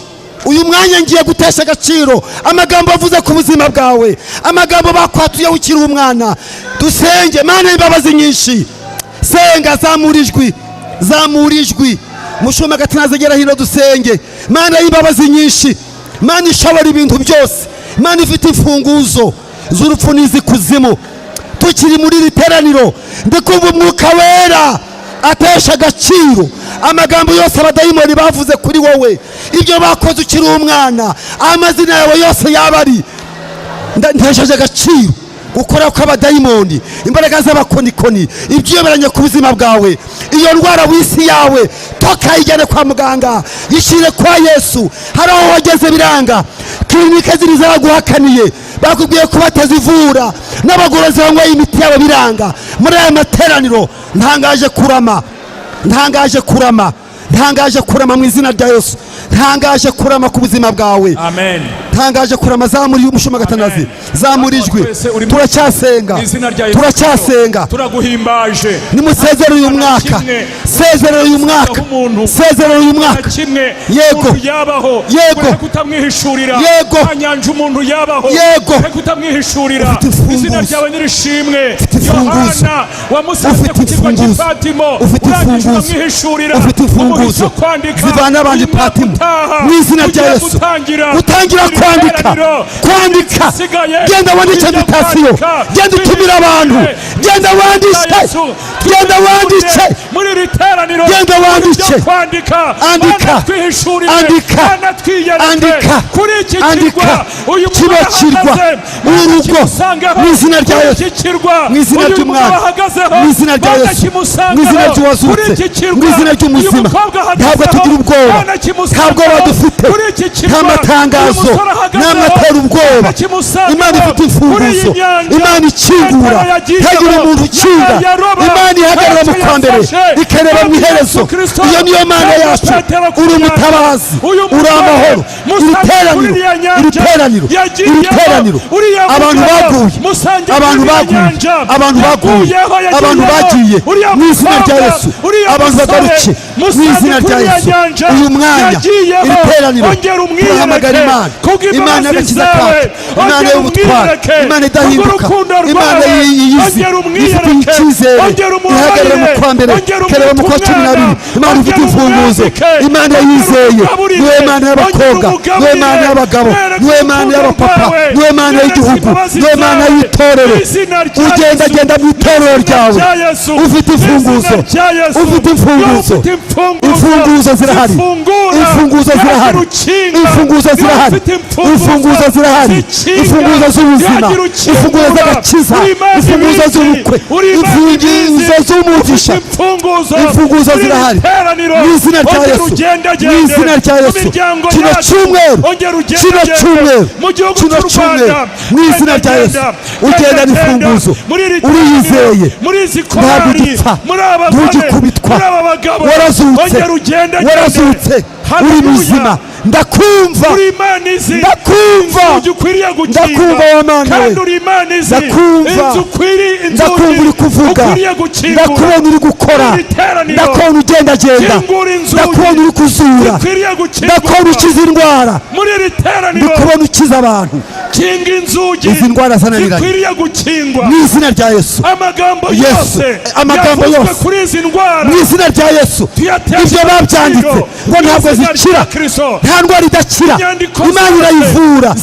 Uyu mwanya ngiye gutesha agaciro amagambo avuze ku buzima bwawe, amagambo bakwatuye ukiri umwana. Dusenge Mana y'imbabazi nyinshi, senga, zamura ijwi mushuma gatinazegera hino, dusenge Mana y'imbabazi nyinshi, Mana ishobora ibintu byose, Mana ifite imfunguzo z'urupfu n'izikuzimu. Tukiri muri iri teraniro ndikumva umwuka wera atesha agaciro amagambo yose abadayimoni bavuze kuri wowe, ibyo bakoze ukiri umwana, amazina yawe yose yabari. Ntesheje agaciro gukora kw'abadayimoni, imbaraga z'abakonikoni, ibyiyoberanye ku buzima bwawe. Iyo ndwara w'isi yawe toka ijyane kwa muganga, yishire kwa Yesu. Hari aho wageze biranga, klinike ziri zaraguhakaniye, bakubwiye ko batazivura, n'abagorozi banyweye imiti yabo biranga. Muri aya materaniro ntangaje kurama mu izina rya Yesu. Ntangaje kurama ku buzima bwawe. Amen. Ntangaje kurama, zamuri umushuma gatanazi, zamuri ijwi. Turacyasenga, turaguhimbaje. Nimusezere uyu mwaka, sezerera uyu mwaka, yego kutamwihishurira, anyanja umuntu yabaho, kutamwihishurira. Izina ryawe nirishimwe. Yohana wamusabye ku kirwa cy'Ipatimo, urangije ukamwihishurira umugisha kwandika zivana abandi Patimo mu izina rya Yesu. Utangira kwandika, genda wandike invitation, genda utumira abantu, genda wandike muri iri teraniro, andika kuri iki kirwa, uyu kirwa urugo mu izina rya Yesu, mu izina ry'Umwana, mu izina rya Yesu, mu izina ry'uwazutse, mu izina ry'umuzima. Ntabwo tugira ubwoba, ntabwo badufite, nta matangazo, n'amatera ubwoba. Imana ifite imfunguzo, Imana ikingura, ntagira umuntu ukinga. Imana ihagarara mu kwa mbere, ikareba mu iherezo. Iyo niyo Mana yacu. Uri umutabazi, uri amahoro. Iri teraniro abantu bagiye mu izina rya Yesu, abantu bagaruke mu izina rya Yesu. Uyu mwanya, iri teraniro, turahamagara Imana y'agakiza kacu, Imana y'ubutware, Imana idahinduka, Imana yiyizi, ifite icyizere, ihagarara mu kwa mbere, ikareba mu kwa 12. Imana ifite imfunguzo, Imana yizeye, niwe Mana y'abakobwa, niwe Mana y'abagabo, niwe Mana y'abapapa, niwe Mana y'igihugu, niwe Mana y'itorero. Ugendagenda mu itorero ryawe, ufite imfunguzo, imfunguzo zirahari, imfunguzo z'ubuzima, imfunguzo z'agakiza, imfunguzo z'ubukwe, imfunguzo z'umugisha, imfunguzo zirahari mu izina rya Yesu, mu izina rya Yesu. Kino cyumweru mu izina rya Yesu, ugendana imfunguzo, uriyizeye, ntabwo ugipfa, ntugikubitwa, warazutse, uri muzima. Ndakumva wa Mana we, ndakumva uri kuvuga, ndakubona uri gukora, ndakubona ugendagenda, ndakubona uri kuzura, ndakubona ukiza indwara, ndakubona ukiza abantu. Izi ndwara zananiranye mu izina rya Yesu. Amagambo yose mu izina rya Yesu, ibyo babyanditse ngo ntabwo zikira, nta ndwara idakira, Imana irayivura.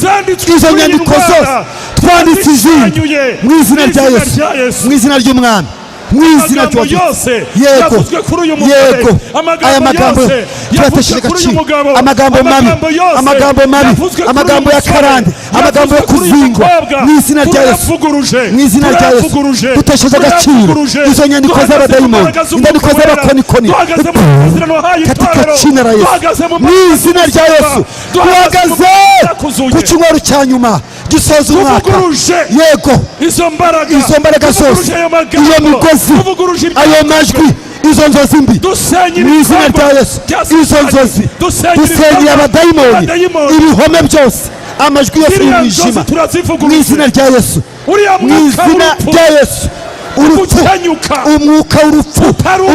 Izo nyandiko zose twanditse izindi mu izina rya Yesu, mu izina ry'Umwami. mu izina amagambo rya yose yego yavuzwe kuri uyu mugore, yego aya magambo yose turatesheje kuri uyu agaciro, mugabo, amagambo mabi, yose amagambo mabi, yavuzwe kuri amagambo uyu ya musore, karande, amagambo yo yavuzwe kuri uyu kuzingwa mukobwa, mu izina rya Yesu, turayavuguruje, mu izina rya Yesu turayavuguruje, dutesheje agaciro turayavuguruje, izo nyandiko duhagaze mu z'abadayimoni, mbaraga z'umwuka inyandiko wera, z'abakonikoni duhagaze mu masezerano wahaye katika itorero, jina la Yesu, duhagaze mu mu izina rya Yesu duhagaze ku cyumweru cya nyuma gisoza umwaka, tuvuguruje yego izo mbaraga zose, ayo iyo migozi, tuvuguruje ayo majwi, izo nzozi mbi dusenya mu izina rya Yesu, izo nzozi dusenyera abadayimoni, ibihome byose, amajwi yose y'umwijima mu izina rya Yesu, mu izina rya Yesu, urupfu, umwuka w'urupfu,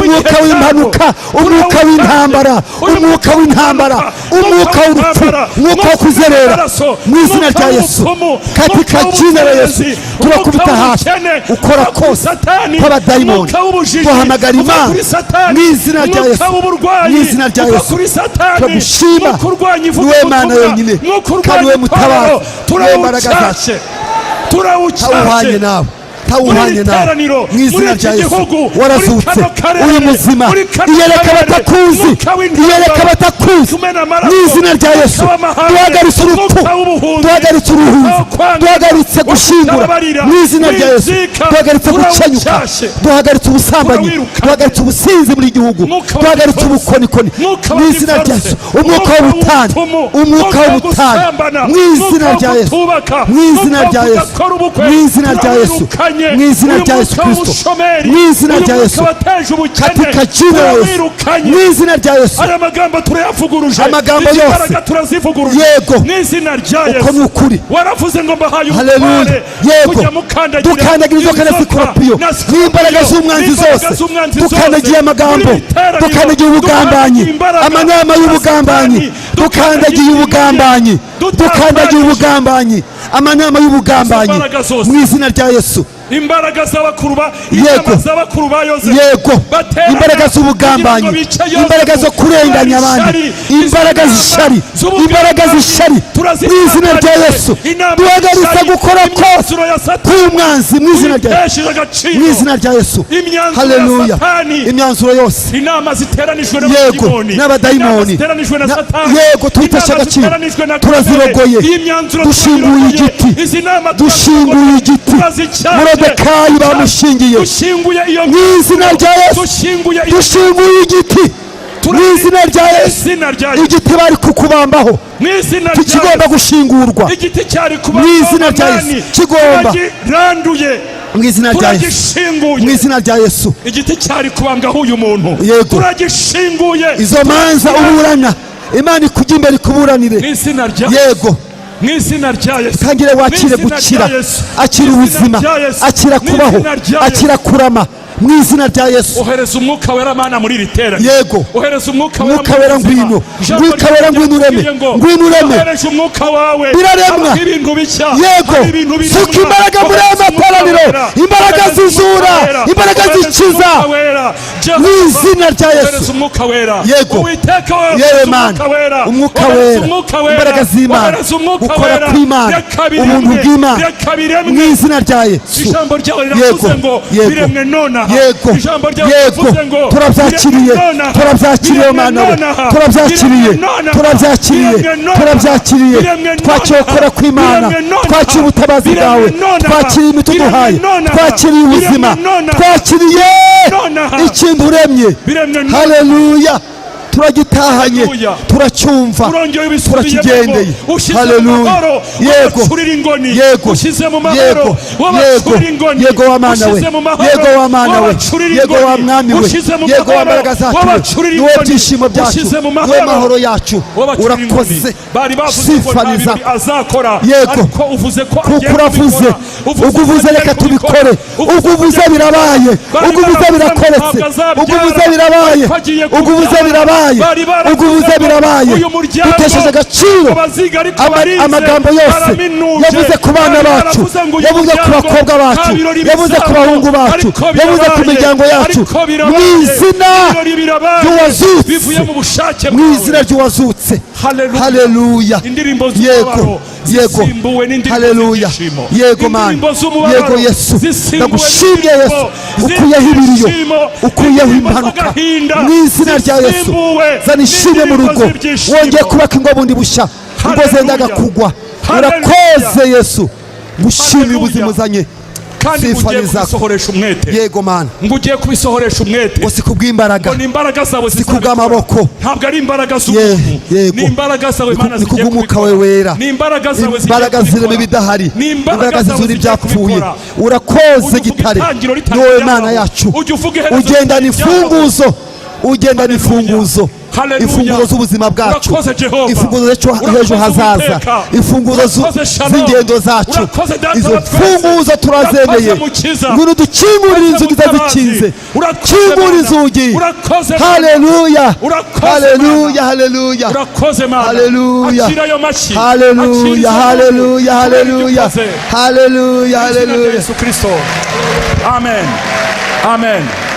umwuka w'impanuka, umwuka w'intambara, umwuka w'intambara, umwuka w'urupfu, umwuka wo kuzerera mu izina rya Yesu, katika jina la Yesu turakubita hasi ukora kose kw'abadayimoni, duhamagara Imana mu izina rya Yesu, mu izina rya Yesu turagushima, niwe Mana yonyine kandi niwe mutabara, niwe mbaraga zacu, tawuhanye nawe, tawuhanye nawe mu izina rya Yesu, warazutse uri muzima, iyereka abatakuzi, iyereka abatakuzi mu izina rya Yesu, duhagaritse urupfu, duhagaritse uruhuza, duhagaritse gushingura mu izina rya Yesu, duhagaritse gukenyuka, duhagaritse ubusambanyi, duhagaritse ubusinzi muri gihugu, duhagaritse ubukonikoni mu izina rya Yesu, umwuka w'ubutane, umwuka w'ubutane mu izina rya Yesu, mu izina rya Yesu, mu izina rya Yesu, mu izina rya Yesu Kristo, mu izina rya Yesu, katika jina la Yesu, mu izina rya Yesu, aya magambo turayavuguruje, amagambo yose yego mu izina rya uko Yesu, ni ukuri, waravuze ngo mbahaye haleluya, ubutware yego kujya mukandagira dukandagira inzoka na sikoropiyo n'imbaraga z'umwanzi zose, dukandagiye amagambo, dukandagiye ubugambanyi, amanama y'ubugambanyi, dukandagiye ubugambanyi, dukandagiye ubugambanyi, amanama y'ubugambanyi mu izina rya Yesu, imbaraga z'abakuru ba yego z'abakuru ba Yozefu, yego imbaraga z'ubugambanyi, imbaraga zo kurenganya abandi, imbaraga z'ishari, imbaraga z'ishari mu izina rya Yesu, duhagaritse gukora kose k'umwanzi mu izina rya Yesu, mu izina rya Yesu, haleluya, imyanzuro yose inama ziteranijwe yego n'abadayimoni, yego tuyitesha agaciro, turazirogoye, dushinguye igiti, dushinguye igiti, Morodekayi bamushingiye mu izina rya Yesu, dushinguye igiti mu izina rya Yesu, igiti bari kukubambaho kigomba gushingurwa mu izina rya Yesu, kigomba mu izina rya Yesu, mu izina rya Yesu, igiti cyari kubambwaho uyu muntu, yego turagishinguye, izo manza uburana Imana ikujya imbere ikuburanire, yego mu izina rya Yesu, tangire wakire gukira, akira ubuzima, akira kubaho, akira kurama mu izina rya Yesu. Ohereza umwuka wera Mana muri iri teraniro, yego ohereza umwuka wera ngwino, umwuka wera ngwino ureme, ngwino ureme, ohereza umwuka wawe biraremwa, ibintu bishya, yego suka imbaraga muri aya materaniro, imbaraga zizura, imbaraga zikiza mu izina rya Yesu, yego yewe Mana, umwuka wera, imbaraga z'Imana, ukora kw'Imana, ubuntu bw'Imana mu izina rya Yesu, yego yego yego yego turabyakiriye, turabyakiriye Mana we, turabyakiriye, turabyakiriye, turabyakiriye, twakiriye ukora kw'Imana, twakiriye ubutabazi bwawe, twakiriye imiti uduhaye, twakiriye ubuzima, twakiriye ikintu uremye, haleluya, turagitahanye, turacyumva, turakigendeye, haleluya, yego yego yego yego yego wa Mana we, yego wa Mana we, yego wa Mwami we, yego wa mbaraga zacu, niwe byishimo byacu, niwe mahoro yacu, urakoze, sifa ni zako, yego kuko uravuze, uguvuze reka tubikore, uguvuze birabaye, uguvuze birakoretse, uguvuze birabaye, uguvuze birabaye, ubwo ubuze birabaye, dutesheje agaciro amagambo yose yavuze ku bana bacu, yavuze ku bakobwa bacu, yavuze ku bahungu bacu, yavuze ku miryango yacu, mu izina ry'uwazutse, mu izina ry'uwazutse. Haleluya. Yego, yego, haleluya, yego Mana, yego Yesu, ndagushimye Yesu, ukuyeho ibiriyo, ukuyeho impanuka, mu izina rya Yesu. Zana ishimwe mu rugo, wongeye kubaka ingo bundi bushya, ingo zendaga kugwa. Urakoze Yesu, ngushimire ubuzima uzanye. kandi ugiye kubisohoresha umwete. Yego Mana, ngo ugiye kubisohoresha umwete, si kubw'imbaraga, ni imbaraga zawe, si kubw'amaboko, ntabwo ari imbaraga z'umuntu, ni imbaraga zawe Mana, ni kubw'umwuka wawe wera, ni imbaraga zawe, imbaraga zirema ibidahari, ni imbaraga zizura ibyapfuye. Urakoze Gitare, ni wowe Mana yacu, ugendana imfunguzo, ugendana imfunguzo, imfunguzo z'ubuzima bwacu, imfunguzo z'ejo hazaza, imfunguzo z'ingendo zacu. Izo mfunguzo turazemeye, ngwino dukingurire inzugi zikinze, kingura inzugi. Haleluya, haleluya, haleluya, haleluya, haleluya, haleluya, haleluya, haleluya, haleluya. Yesu Kristo. Amen, amen.